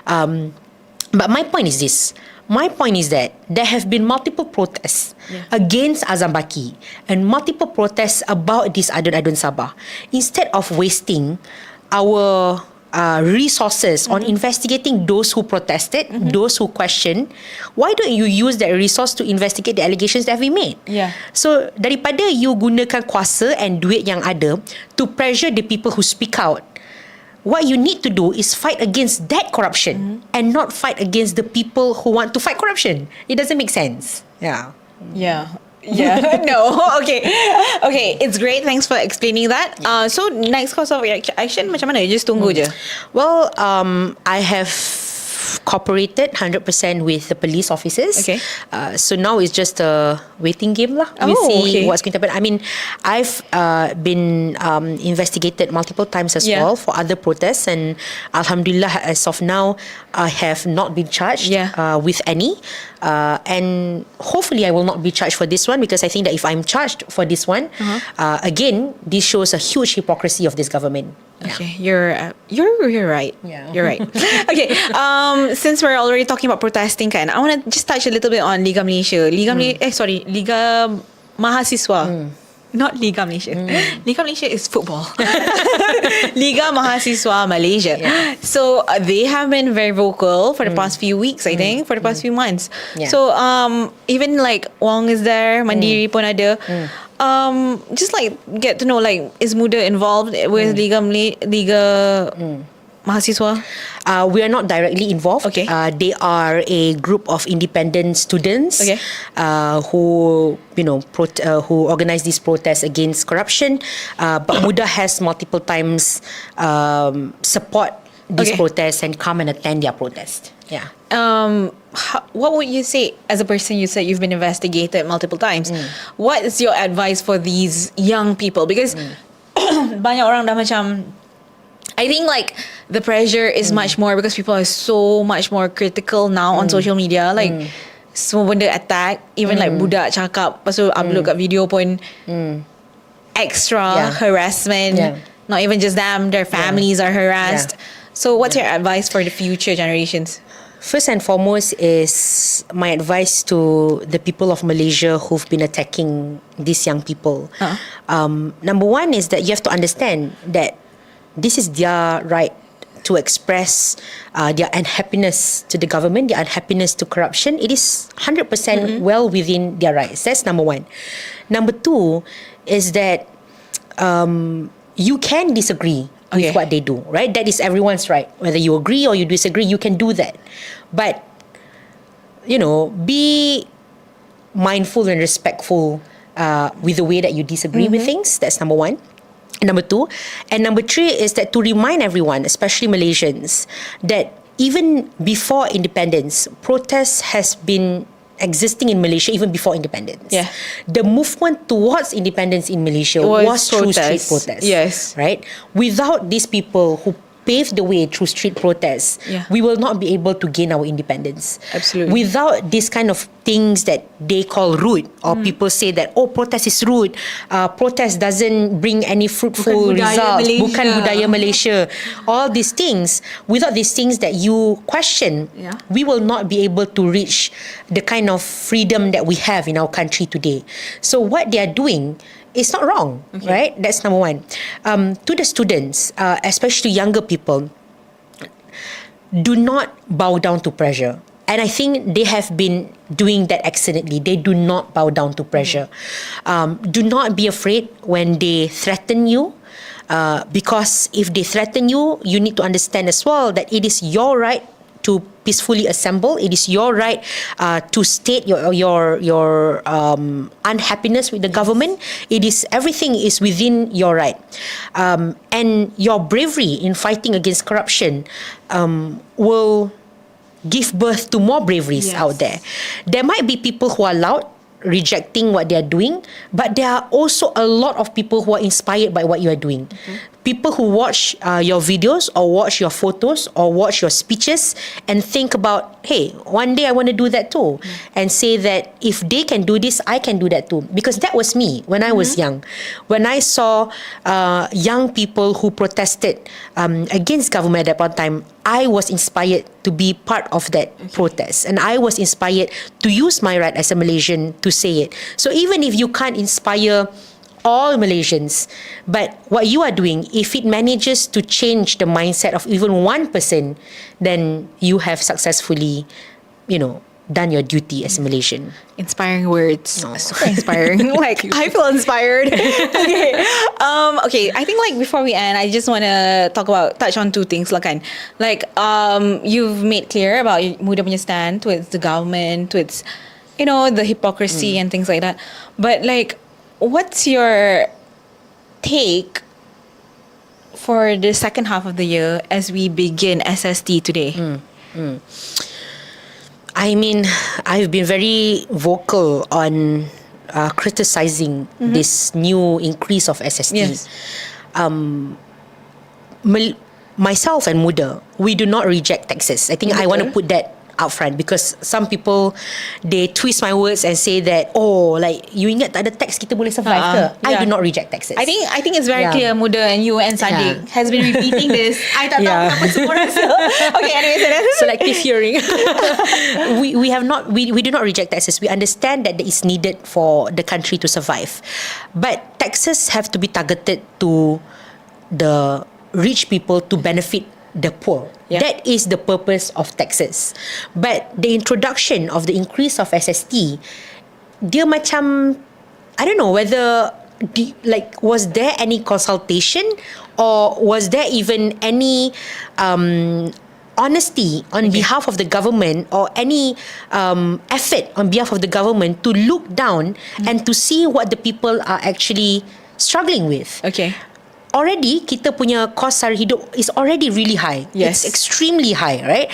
Speaker 2: But my point is this. My point is that there have been multiple protests against Azam Baki and multiple protests about this adun-adun Sabah. Instead of wasting our resources on investigating those who protested, those who questioned, why don't you use that resource to investigate the allegations that we made? So daripada you gunakan kuasa and duit yang ada to pressure the people who speak out, what you need to do is fight against that corruption and not fight against the people who want to fight corruption. It doesn't make sense. Yeah.
Speaker 1: Yeah. Yeah. No. Okay. Okay. It's great. Thanks for explaining that. So next course of action macam mana? You just tunggu je.
Speaker 2: Well, I have cooperated 100% with the police officers.
Speaker 1: Okay.
Speaker 2: So now it's just a waiting game lah. We see what's going to happen. I mean, I've been investigated multiple times as well for other protests, and Alhamdulillah, as of now, I have not been charged with any. And hopefully I will not be charged for this one, because I think that if I'm charged for this one, again, this shows a huge hypocrisy of this government.
Speaker 1: Okay, you're right.
Speaker 2: Yeah.
Speaker 1: You're right. Okay, since we're already talking about protesting kan, I want to just touch a little bit on Liga Malaysia. Liga Mahasiswa. Not Liga Malaysia. Liga Malaysia is football. Liga Mahasiswa Malaysia.
Speaker 2: Yeah.
Speaker 1: So they have been very vocal for the past few weeks, I think, for the past few months.
Speaker 2: Yeah.
Speaker 1: So even like Wong is there, Mandiri pun ada. Just like get to know, like, is Muda involved with Liga Mahasiswa?
Speaker 2: We are not directly involved.
Speaker 1: Okay.
Speaker 2: They are a group of independent students who who organize these protests against corruption. But Muda has multiple times support these protests and come and attend their protest. Yeah.
Speaker 1: What would you say, as a person, you said you've been investigated multiple times. What is your advice for these young people? Because banyak orang dah macam, I think like the pressure is much more because people are so much more critical now on social media. Like semua benda attack, even like budak cakap, lepas tu upload kat video pun extra harassment. Not even just them, their families are harassed. So what's your advice for the future generations?
Speaker 2: First and foremost is my advice to the people of Malaysia who've been attacking these young people. Number one is that you have to understand that this is their right to express their unhappiness to the government, their unhappiness to corruption. It is 100% well within their rights. That's number one. Number two is that you can disagree with what they do, right? That is everyone's right. Whether you agree or you disagree, you can do that. But, be mindful and respectful with the way that you disagree with things. That's number one. Number two. And number three is that to remind everyone, especially Malaysians, that even before independence, protests has been existing in Malaysia even before independence.
Speaker 1: Yeah.
Speaker 2: The movement towards independence in Malaysia was through street protests.
Speaker 1: Yes.
Speaker 2: Right? Without these people who paved the way through street protests, we will not be able to gain our independence.
Speaker 1: Absolutely.
Speaker 2: Without this kind of things that they call rude, or people say that, protest is rude, protest doesn't bring any fruitful results, bukan budaya Malaysia. All these things, without these things that you question, we will not be able to reach the kind of freedom that we have in our country today. So what they are doing, it's not wrong, right? That's number one. To the students, especially younger people, do not bow down to pressure. And I think they have been doing that excellently. They do not bow down to pressure. Do not be afraid when they threaten you. Because if they threaten you, you need to understand as well that it is your right to peacefully assemble. It is your right to state your unhappiness with the government. Everything is within your right, and your bravery in fighting against corruption will give birth to more braveries out there. There might be people who are loud, rejecting what they are doing, but there are also a lot of people who are inspired by what you are doing. People who watch your videos or watch your photos or watch your speeches and think about, hey, one day I want to do that too, and say that if they can do this, I can do that too. Because that was me when I was young. When I saw young people who protested against government at that time, I was inspired to be part of that protest, and I was inspired to use my right as a Malaysian to say it. So even if you can't inspire all Malaysians, but what you are doing, if it manages to change the mindset of even one person, then you have successfully, done your duty as a Malaysian.
Speaker 1: Inspiring words. Super inspiring. Like, I feel inspired. Okay. Okay, I think like before we end, I just want to touch on two things lah kan. Like, you've made clear about Muda punya stand towards the government, towards, the hypocrisy and things like that. But like, what's your take for the second half of the year as we begin SST today?
Speaker 2: I mean, I've been very vocal on criticizing this new increase of SST.
Speaker 1: Yes.
Speaker 2: Myself and Muda, we do not reject taxes. I think I want to put that upfront, because some people, they twist my words and say that, you ingat tak ada tax kita boleh survive ke? I do not reject taxes.
Speaker 1: I think it's very clear, Muda and you and Saddiq has been repeating this. I tak tahu kenapa semua rasa. Okay, anyway, so that's
Speaker 2: selective hearing. we do not reject taxes. We understand that it is needed for the country to survive, but taxes have to be targeted to the rich people to benefit the poor. That is the purpose of taxes. But the introduction of the increase of SST, dia macam, I don't know whether was there any consultation, or was there even any honesty on behalf of the government, or any effort on behalf of the government to look down and to see what the people are actually struggling with.
Speaker 1: Okay.
Speaker 2: Already kita punya cost sara hidup is already really high.
Speaker 1: Yes.
Speaker 2: It's extremely high, right?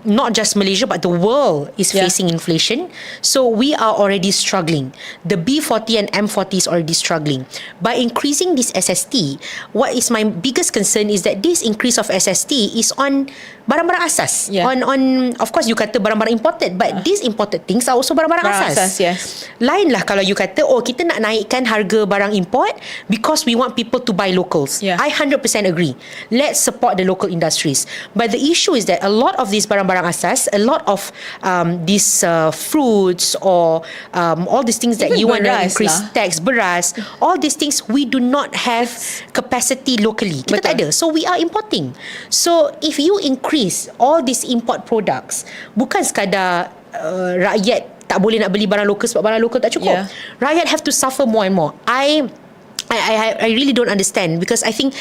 Speaker 2: Not just Malaysia, but the world is facing inflation. So we are already struggling. The B40 and M40 is already struggling. By increasing this SST, what is my biggest concern is that this increase of SST is on barang-barang asas. On of course you kata barang-barang imported, but these imported things are also barang-barang asas.
Speaker 1: Yes.
Speaker 2: Lain lah kalau you kata, kita nak naikkan harga barang import because we want people to buy locals. I 100% agree. Let's support the local industries. But the issue is that a lot of these barang-barang asas, a lot of these fruits, or all these things that you want to increase tax, beras, all these things we do not have capacity locally. Kita tak ada. So we are importing. So if you increase all these import products, bukan sekadar rakyat tak boleh nak beli barang lokal sebab barang lokal tak cukup. Rakyat have to suffer more and more. I really don't understand, because I think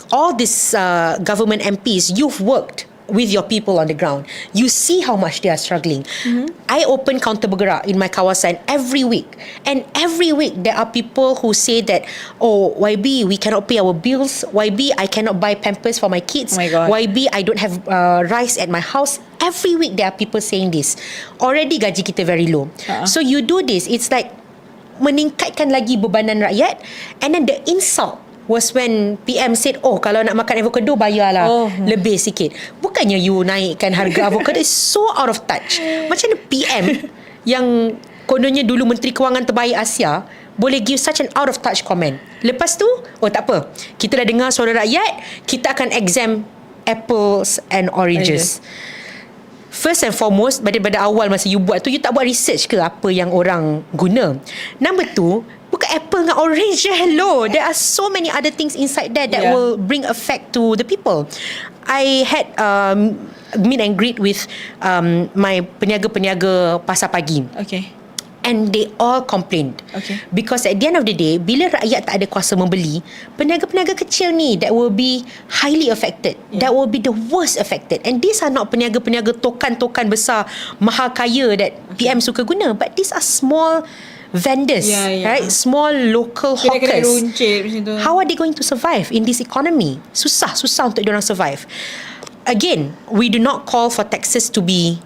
Speaker 2: all these government MPs, you've worked with your people on the ground. You see how much they are struggling. I open Counter Bergerak in my kawasan every week, and every week there are people who say that, YB, we cannot pay our bills. YB, I cannot buy Pampers for my kids.
Speaker 1: Oh my God.
Speaker 2: YB, I don't have rice at my house. Every week there are people saying this. Already gaji kita very low. So you do this, it's like meningkatkan lagi bebanan rakyat. And then the insult was when PM said, kalau nak makan avocado bayarlah lebih sikit. Bukannya you naikkan harga avocado. It's so out of touch. Macam mana PM yang kononnya dulu Menteri Kewangan terbaik Asia boleh give such an out of touch comment. Lepas tu, tak apa, kita dah dengar suara rakyat, kita akan exempt apples and oranges. First and foremost, daripada awal masa you buat tu, you tak buat research ke apa yang orang guna? Number two, bukan apple dengan orange je. Hello, there are so many other things inside there that will bring effect to the people. I had meet and greet with my peniaga-peniaga pasar pagi. Okay. And they all complained. Okay. Because at the end of the day, bila rakyat tak ada kuasa membeli, peniaga-peniaga kecil ni that will be highly affected. That will be the worst affected. And these are not peniaga-peniaga tokan-tokan besar mahal kaya that PM suka guna, but these are small vendors, right? Small local hawkers. How are they going to survive in this economy? Susah untuk diorang survive. Again, we do not call for taxes to be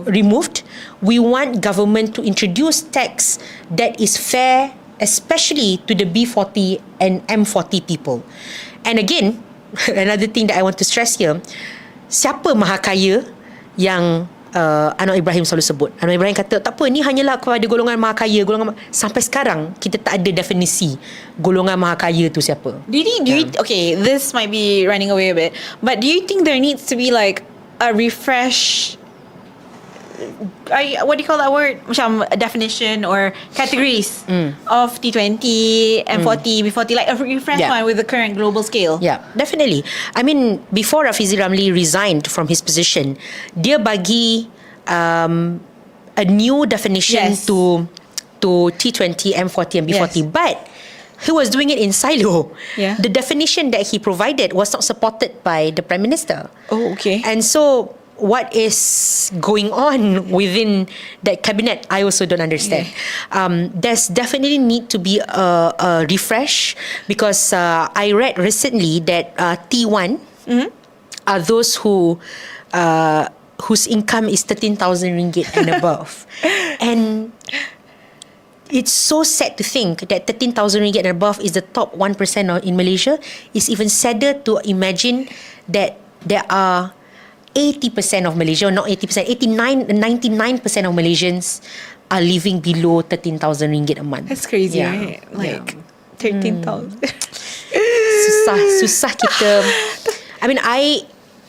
Speaker 2: removed. We want government to introduce tax that is fair, especially to the B40 and M40 people. And again, another thing that I want to stress here, siapa maha kaya yang Anwar Ibrahim selalu sebut. Anwar Ibrahim kata, tak apa, ni hanyalah kepada golongan maha kaya. Sampai sekarang kita tak ada definisi golongan maha kaya tu siapa.
Speaker 1: Okay, this might be running away a bit, but do you think there needs to be like a refresh, what do you call that word? Macam a definition or categories of T20, M40, B40, like a refresh one with the current global scale.
Speaker 2: Yeah, definitely. I mean, before Rafizi Ramli resigned from his position, dia bagi a new definition
Speaker 1: Yes.
Speaker 2: to T20, M40 and B40,
Speaker 1: Yes.
Speaker 2: but he was doing it in silo.
Speaker 1: Yeah.
Speaker 2: The definition that he provided was not supported by the Prime Minister.
Speaker 1: Oh, okay.
Speaker 2: And so what is going on within that cabinet, I also don't understand. There's definitely need to be a refresh, because I read recently that T1 are those who whose income is 13,000 ringgit and above. And it's so sad to think that 13,000 ringgit and above is the top 1% in Malaysia. It's even sadder to imagine that there are 80% of Malaysia, not 80%, 99% of Malaysians are living below 13,000 ringgit a month.
Speaker 1: That's crazy,
Speaker 2: Yeah.
Speaker 1: right? Like 13,000.
Speaker 2: Susah kita. I mean, I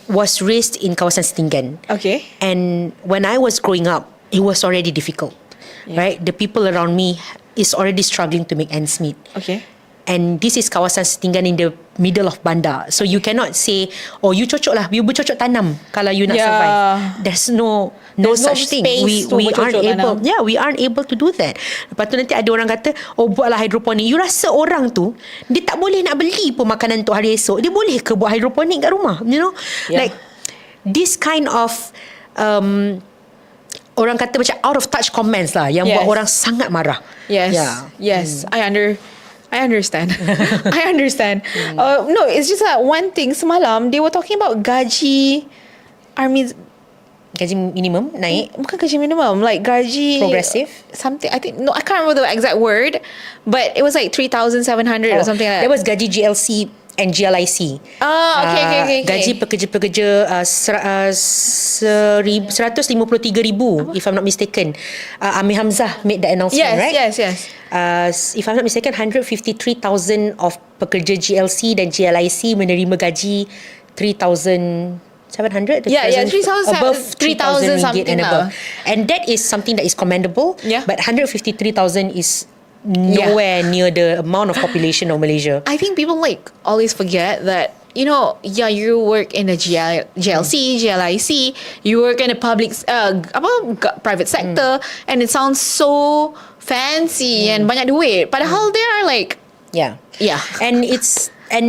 Speaker 2: was raised in kawasan Setinggan.
Speaker 1: Okay.
Speaker 2: And when I was growing up, it was already difficult. Right? The people around me is already struggling to make ends meet.
Speaker 1: Okay.
Speaker 2: And this is kawasan Setinggan in the middle of bandar. So you cannot say, oh, you cocok lah, you bercocok tanam kalau you nak survive. There's no
Speaker 1: There's no
Speaker 2: such thing.
Speaker 1: space to
Speaker 2: We aren't
Speaker 1: bercocok
Speaker 2: able.
Speaker 1: tanam.
Speaker 2: Yeah, we aren't able to do that. Lepas tu nanti ada orang kata, oh, buatlah hidroponik. You rasa orang tu, dia tak boleh nak beli pun makanan untuk hari esok. Dia boleh ke buat hidroponik kat rumah? You know?
Speaker 1: Yeah.
Speaker 2: Like this kind of orang kata macam out of touch comments lah yang buat orang sangat marah.
Speaker 1: Yes.
Speaker 2: Yeah.
Speaker 1: Yes. I understand. I understand. No, it's just that one thing. Semalam, they were talking about gaji army.
Speaker 2: Gaji minimum naik.
Speaker 1: Bukan gaji minimum. Like gaji.
Speaker 2: Progressive?
Speaker 1: Something. I think. No, I can't remember the exact word. But it was like 3,700 or something like that.
Speaker 2: That was gaji GLC and GLIC.
Speaker 1: Okay.
Speaker 2: Gaji pekerja-pekerja 153,000 if I'm not mistaken. Amir Hamzah made the announcement, right?
Speaker 1: Yes.
Speaker 2: If I'm not mistaken, 153,000 of pekerja GLC dan GLIC menerima gaji 3,700.
Speaker 1: Yeah, 3,000
Speaker 2: above 3,000
Speaker 1: something
Speaker 2: ringgit and
Speaker 1: lah.
Speaker 2: above. And that is something that is commendable.
Speaker 1: Yeah.
Speaker 2: But 153,000 is nowhere near the amount of population of Malaysia.
Speaker 1: I think people like always forget that, you know, you work in a GLC, GLIC, you work in a private sector, and it sounds so fancy and banyak duit. Padahal they are like,
Speaker 2: Yeah.
Speaker 1: And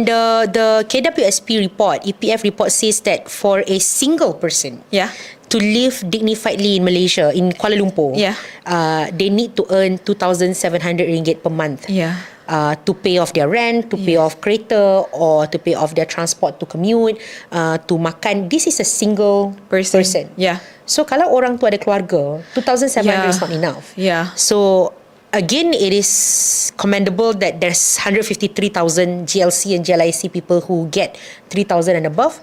Speaker 2: the KWSP report, EPF report says that for a single person to live dignifiedly in Malaysia, in Kuala Lumpur, they need to earn 2,700 ringgit per month. To pay off their rent, to pay off kereta, or to pay off their transport to commute, to makan. This is a single person. So kalau orang tu ada keluarga, 2,700 is not enough. So again, it is commendable that there's 153,000 GLC and GLIC people who get 3,000 and above.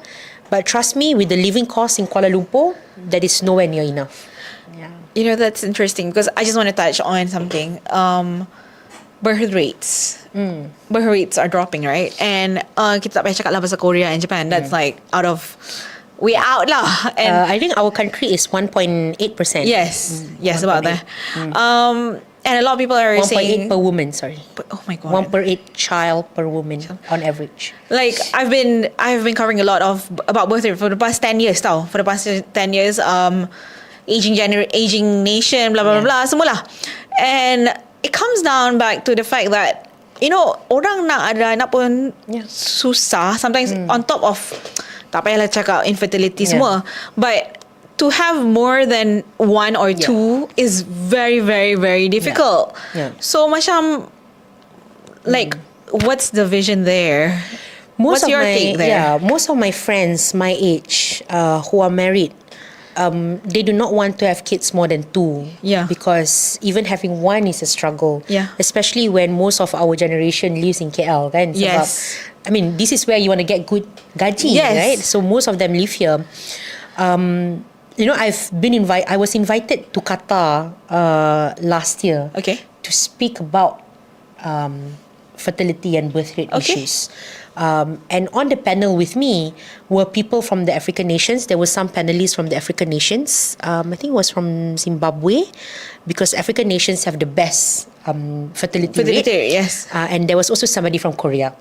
Speaker 2: But trust me, with the living costs in Kuala Lumpur, that is nowhere near enough.
Speaker 1: You know, that's interesting because I just want to touch on something. Birth rates. Birth rates are dropping, right? And kita tak payah cakap lah pasal Korea and Japan. That's like we out lah. And
Speaker 2: I think our country is 1.8%.
Speaker 1: Yes, about that. And a lot of people are
Speaker 2: 1.8
Speaker 1: saying
Speaker 2: per woman, sorry.
Speaker 1: Oh my god.
Speaker 2: 1 per 8 child per woman on average.
Speaker 1: Like I've been covering a lot about birth rate for the past 10 years tau. For the past 10 years, aging nation, blah blah blah, semualah. And it comes down back to the fact that, you know, orang nak ada anak pun susah. Sometimes on top of, tak payahlah cakap infertility semua, but to have more than one or two is very, very, very difficult. So macam, like, what's the vision there? What's your take there?
Speaker 2: Most of my friends my age who are married, they do not want to have kids more than 2. Because even having one is a struggle. Especially when most of our generation lives in KL, kan? Sebab, I mean, this is where you want to get good gaji, right? So most of them live here. You know, I was invited to Qatar last year to speak about fertility and birth rate issues. And on the panel with me were people from the African nations. There were some panelists from the African nations. I think it was from Zimbabwe, because African nations have the best fertility rate.
Speaker 1: Yes.
Speaker 2: And there was also somebody from Korea.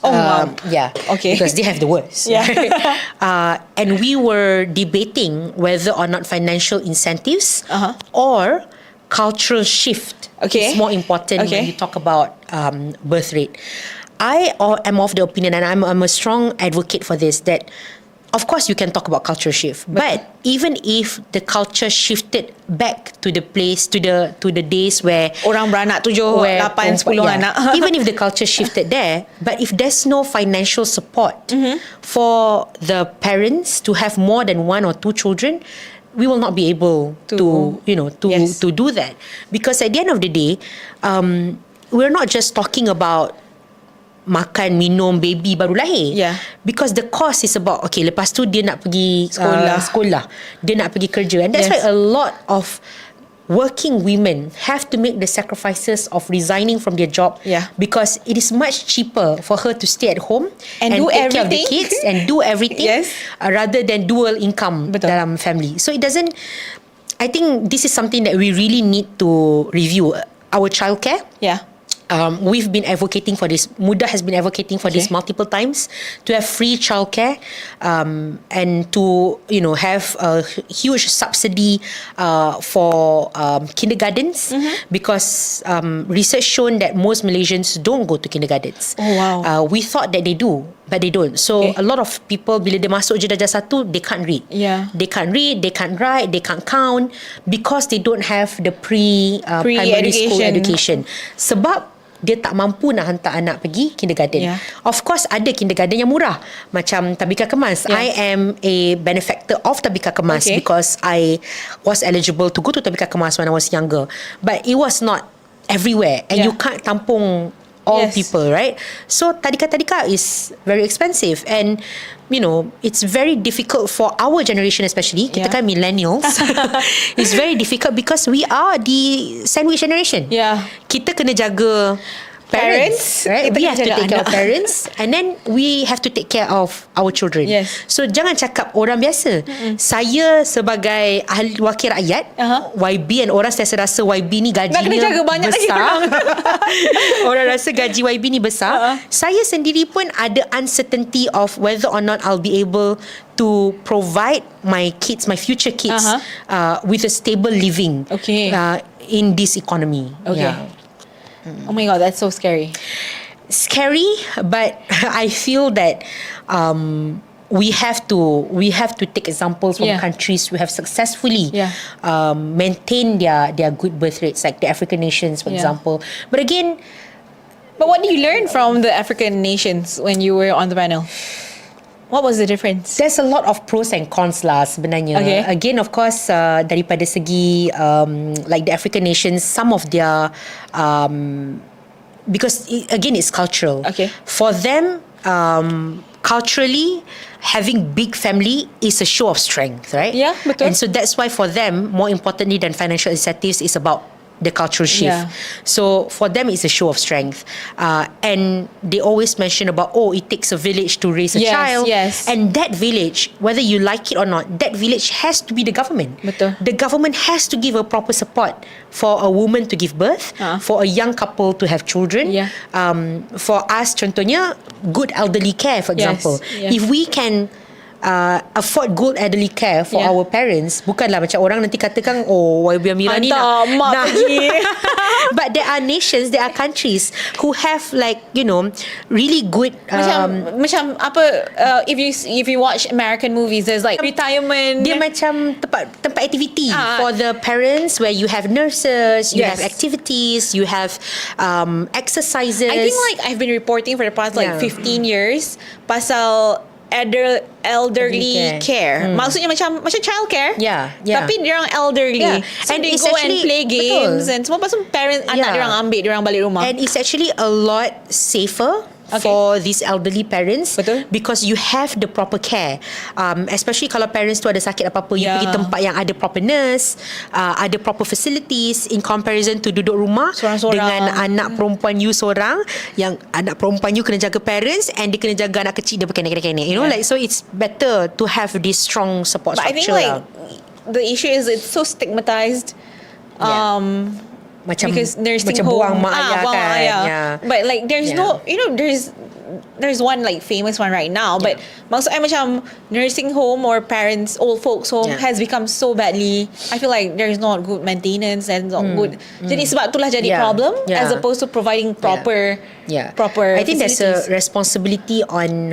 Speaker 1: Oh, wow.
Speaker 2: Yeah.
Speaker 1: Okay.
Speaker 2: Because they have the worst.
Speaker 1: Yeah.
Speaker 2: Right? And we were debating whether or not financial incentives or cultural shift
Speaker 1: Okay.
Speaker 2: is more important
Speaker 1: Okay.
Speaker 2: when you talk about birth rate. I am of the opinion, and I'm a strong advocate for this, that of course you can talk about culture shift, but even if the culture shifted back to the place, to the days where
Speaker 1: orang beranak 7, 8, 10 anak.
Speaker 2: even if the culture shifted there, but if there's no financial support for the parents to have more than 1 or 2 children, we will not be able to do that, because at the end of the day, we're not just talking about makan, minum, baby baru lahir.
Speaker 1: Yeah.
Speaker 2: Because the cost is about, okay, lepas tu dia nak pergi sekolah. Dia nak pergi kerja. And that's why a lot of working women have to make the sacrifices of resigning from their job, because it is much cheaper for her to stay at home
Speaker 1: and do
Speaker 2: take care of
Speaker 1: everything.
Speaker 2: the kids and do everything rather than dual income dalam family. So it doesn't, I think this is something that we really need to review. Our childcare.
Speaker 1: Yeah.
Speaker 2: We've been advocating for this. Muda has been advocating for this multiple times, to have free childcare, and to have a huge subsidy for kindergartens, because research shown that most Malaysians don't go to kindergartens.
Speaker 1: Oh, wow.
Speaker 2: We thought that they do, but they don't. So a lot of people, bila dia masuk je darjah 1, they can't read.
Speaker 1: Yeah.
Speaker 2: They can't read, they can't write, they can't count, because they don't have the primary school education. Sebab dia tak mampu nak hantar anak pergi kindergarten. Of course ada kindergarten yang murah, macam Tabika Kemas. I am a benefactor of Tabika Kemas because I was eligible to go to Tabika Kemas when I was younger, but it was not everywhere, and you can't tampung all people, right? So tadika is very expensive, and it's very difficult for our generation, especially kita kan millennials. It's very difficult because we are the sandwich generation. Kita kena jaga parents, right? We have to take care of parents, and then we have to take care of our children. So jangan cakap orang biasa. Saya sebagai ahli wakil rakyat, YB, and orang saya rasa YB ni gajinya besar. Orang rasa gaji YB ni besar. Saya sendiri pun ada uncertainty of whether or not I'll be able to provide my kids, my future kids, with a stable living in this economy.
Speaker 1: Oh my God, that's so scary.
Speaker 2: Scary, but I feel that we have to take examples from countries who have successfully maintained their good birth rates, like the African nations, for example. But
Speaker 1: what do you learn from the African nations when you were on the panel? What was the difference?
Speaker 2: There's a lot of pros and cons lah sebenarnya. Again, of course, daripada segi like the African nations, some of their because again it's cultural. For them, culturally, having big family is a show of strength, right?
Speaker 1: Yeah, betul.
Speaker 2: And so that's why for them, more importantly than financial incentives, is about the cultural shift. So for them, it's a show of strength, and they always mention about, it takes a village to raise a child, and that village, whether you like it or not, that village has to be the government.
Speaker 1: Betul.
Speaker 2: The government has to give a proper support for a woman to give birth, for a young couple to have children, for us, contohnya, good elderly care, for example. If we can afford good elderly care for our parents, bukanlah macam orang nanti katakan, YB Amira ni nak
Speaker 1: pergi.
Speaker 2: But there are nations, there are countries who have really good
Speaker 1: macam apa, if you watch American movies, there's like retirement,
Speaker 2: dia macam tempat aktiviti for the parents, where you have nurses, you have activities, you have exercises.
Speaker 1: I think I've been reporting for the past 15 years pasal elderly care. Maksudnya macam childcare. Tapi diorang elderly. So and they go and play games, and semua pasal parents anak diorang ambil diorang balik rumah.
Speaker 2: And it's actually a lot safer for these elderly parents, because you have the proper care, especially kalau parents tu ada sakit apa-apa, you pergi tempat yang ada proper nurse, ada proper facilities, in comparison to duduk rumah dengan anak perempuan you seorang, yang anak perempuan you kena jaga parents, and dia kena jaga anak kecil dia pakai kenek-kenek, so it's better to have this strong support structure.
Speaker 1: But I think the issue is it's so stigmatized.
Speaker 2: macam
Speaker 1: because nursing
Speaker 2: macam
Speaker 1: home
Speaker 2: buang mak ayah
Speaker 1: buang
Speaker 2: kan.
Speaker 1: mak ayah.
Speaker 2: Yeah.
Speaker 1: But like there's
Speaker 2: Yeah.
Speaker 1: no, you know, there's one like famous one right now, but maksud I macam nursing home or parents old folks home has become so badly, I feel like there's not good maintenance and not good. Jadi sebab itulah jadi problem as opposed to providing proper
Speaker 2: I think there's a
Speaker 1: facilities.
Speaker 2: responsibility on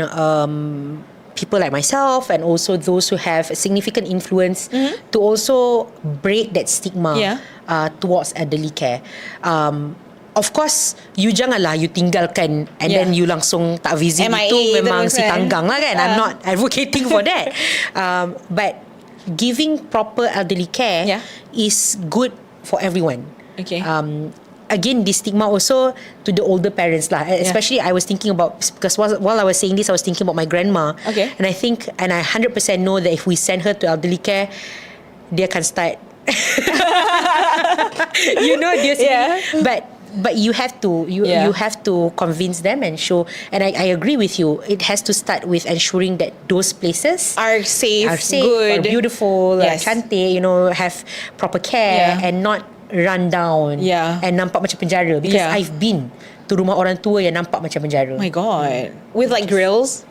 Speaker 2: people like myself and also those who have significant influence to also break that stigma towards elderly care. Of course, you janganlah you tinggalkan and then you langsung tak visit.
Speaker 1: MIA
Speaker 2: itu memang
Speaker 1: terus
Speaker 2: si
Speaker 1: kan.
Speaker 2: tanggang lah kan. I'm not advocating for that. But giving proper elderly care is good for everyone.
Speaker 1: Okay.
Speaker 2: Again, this stigma also to the older parents lah. Especially I was thinking about, because while I was saying this, I was thinking about my grandma.
Speaker 1: Okay.
Speaker 2: And I think, and I 100% know that if we send her to elderly care, dia akan start you know, but you have to you have to convince them and show, and I agree with you, it has to start with ensuring that those places
Speaker 1: are safe,
Speaker 2: are
Speaker 1: good,
Speaker 2: beautiful, cantik, you know, have proper care and not run down and nampak macam penjara, because I've been to rumah orang tua yang nampak macam penjara.
Speaker 1: Oh my god. With like grills.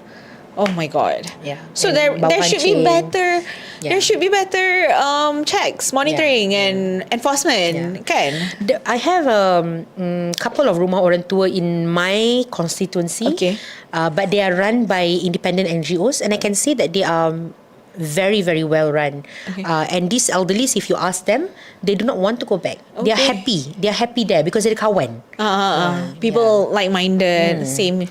Speaker 1: Oh my god.
Speaker 2: Yeah.
Speaker 1: So
Speaker 2: And
Speaker 1: there should be
Speaker 2: pancing.
Speaker 1: better. There should be better checks, monitoring, and enforcement. Kan?
Speaker 2: I have a couple of rumah orang tua in my constituency.
Speaker 1: Okay.
Speaker 2: But they are run by independent NGOs, and I can say that they are very, very well run.
Speaker 1: Okay.
Speaker 2: And these elderlies, if you ask them, they do not want to go back.
Speaker 1: Okay.
Speaker 2: They are happy. They are happy there because they're kawan.
Speaker 1: People like-minded, same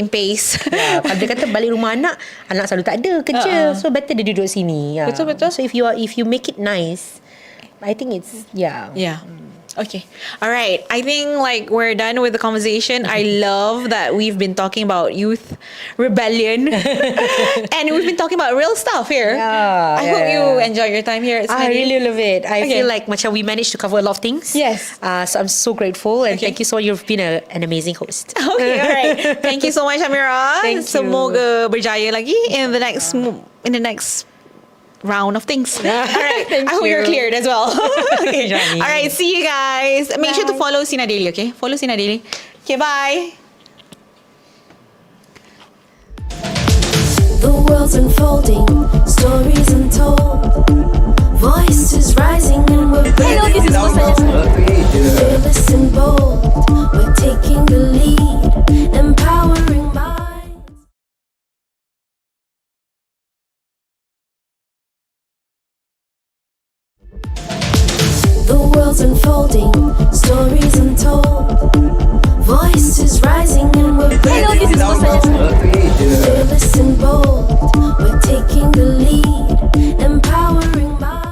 Speaker 1: pace.
Speaker 2: Kalau dia kata balik rumah anak selalu tak ada kerja, so better dia duduk sini.
Speaker 1: Betul.
Speaker 2: So if you make it nice, I think it's
Speaker 1: Okay. All right. I think like we're done with the conversation. I love that we've been talking about youth rebellion and we've been talking about real stuff here. I hope you enjoy your time here.
Speaker 2: I really love it. I feel like macam we managed to cover a lot of things.
Speaker 1: Yes.
Speaker 2: So I'm so grateful and thank you so much. You've been an amazing host.
Speaker 1: Okay, all right. Thank you so much, Amira.
Speaker 2: Thank you.
Speaker 1: Semoga berjaya lagi in the next round of things. All right. I hope you're cleared as well. Okay. All right. See you guys. Make sure to follow Sinar Daily. Okay. Follow Sinar Daily. Okay. Bye.
Speaker 3: The world's unfolding, stories untold, voices rising and we're
Speaker 4: Hello, this is Muda.
Speaker 3: fearless and bold. We're taking the lead, empowering minds. The world's unfolding, stories untold, voices rising and we're
Speaker 4: Hello, this is Muda.
Speaker 3: fearless and bold. We're taking the lead, empowering minds.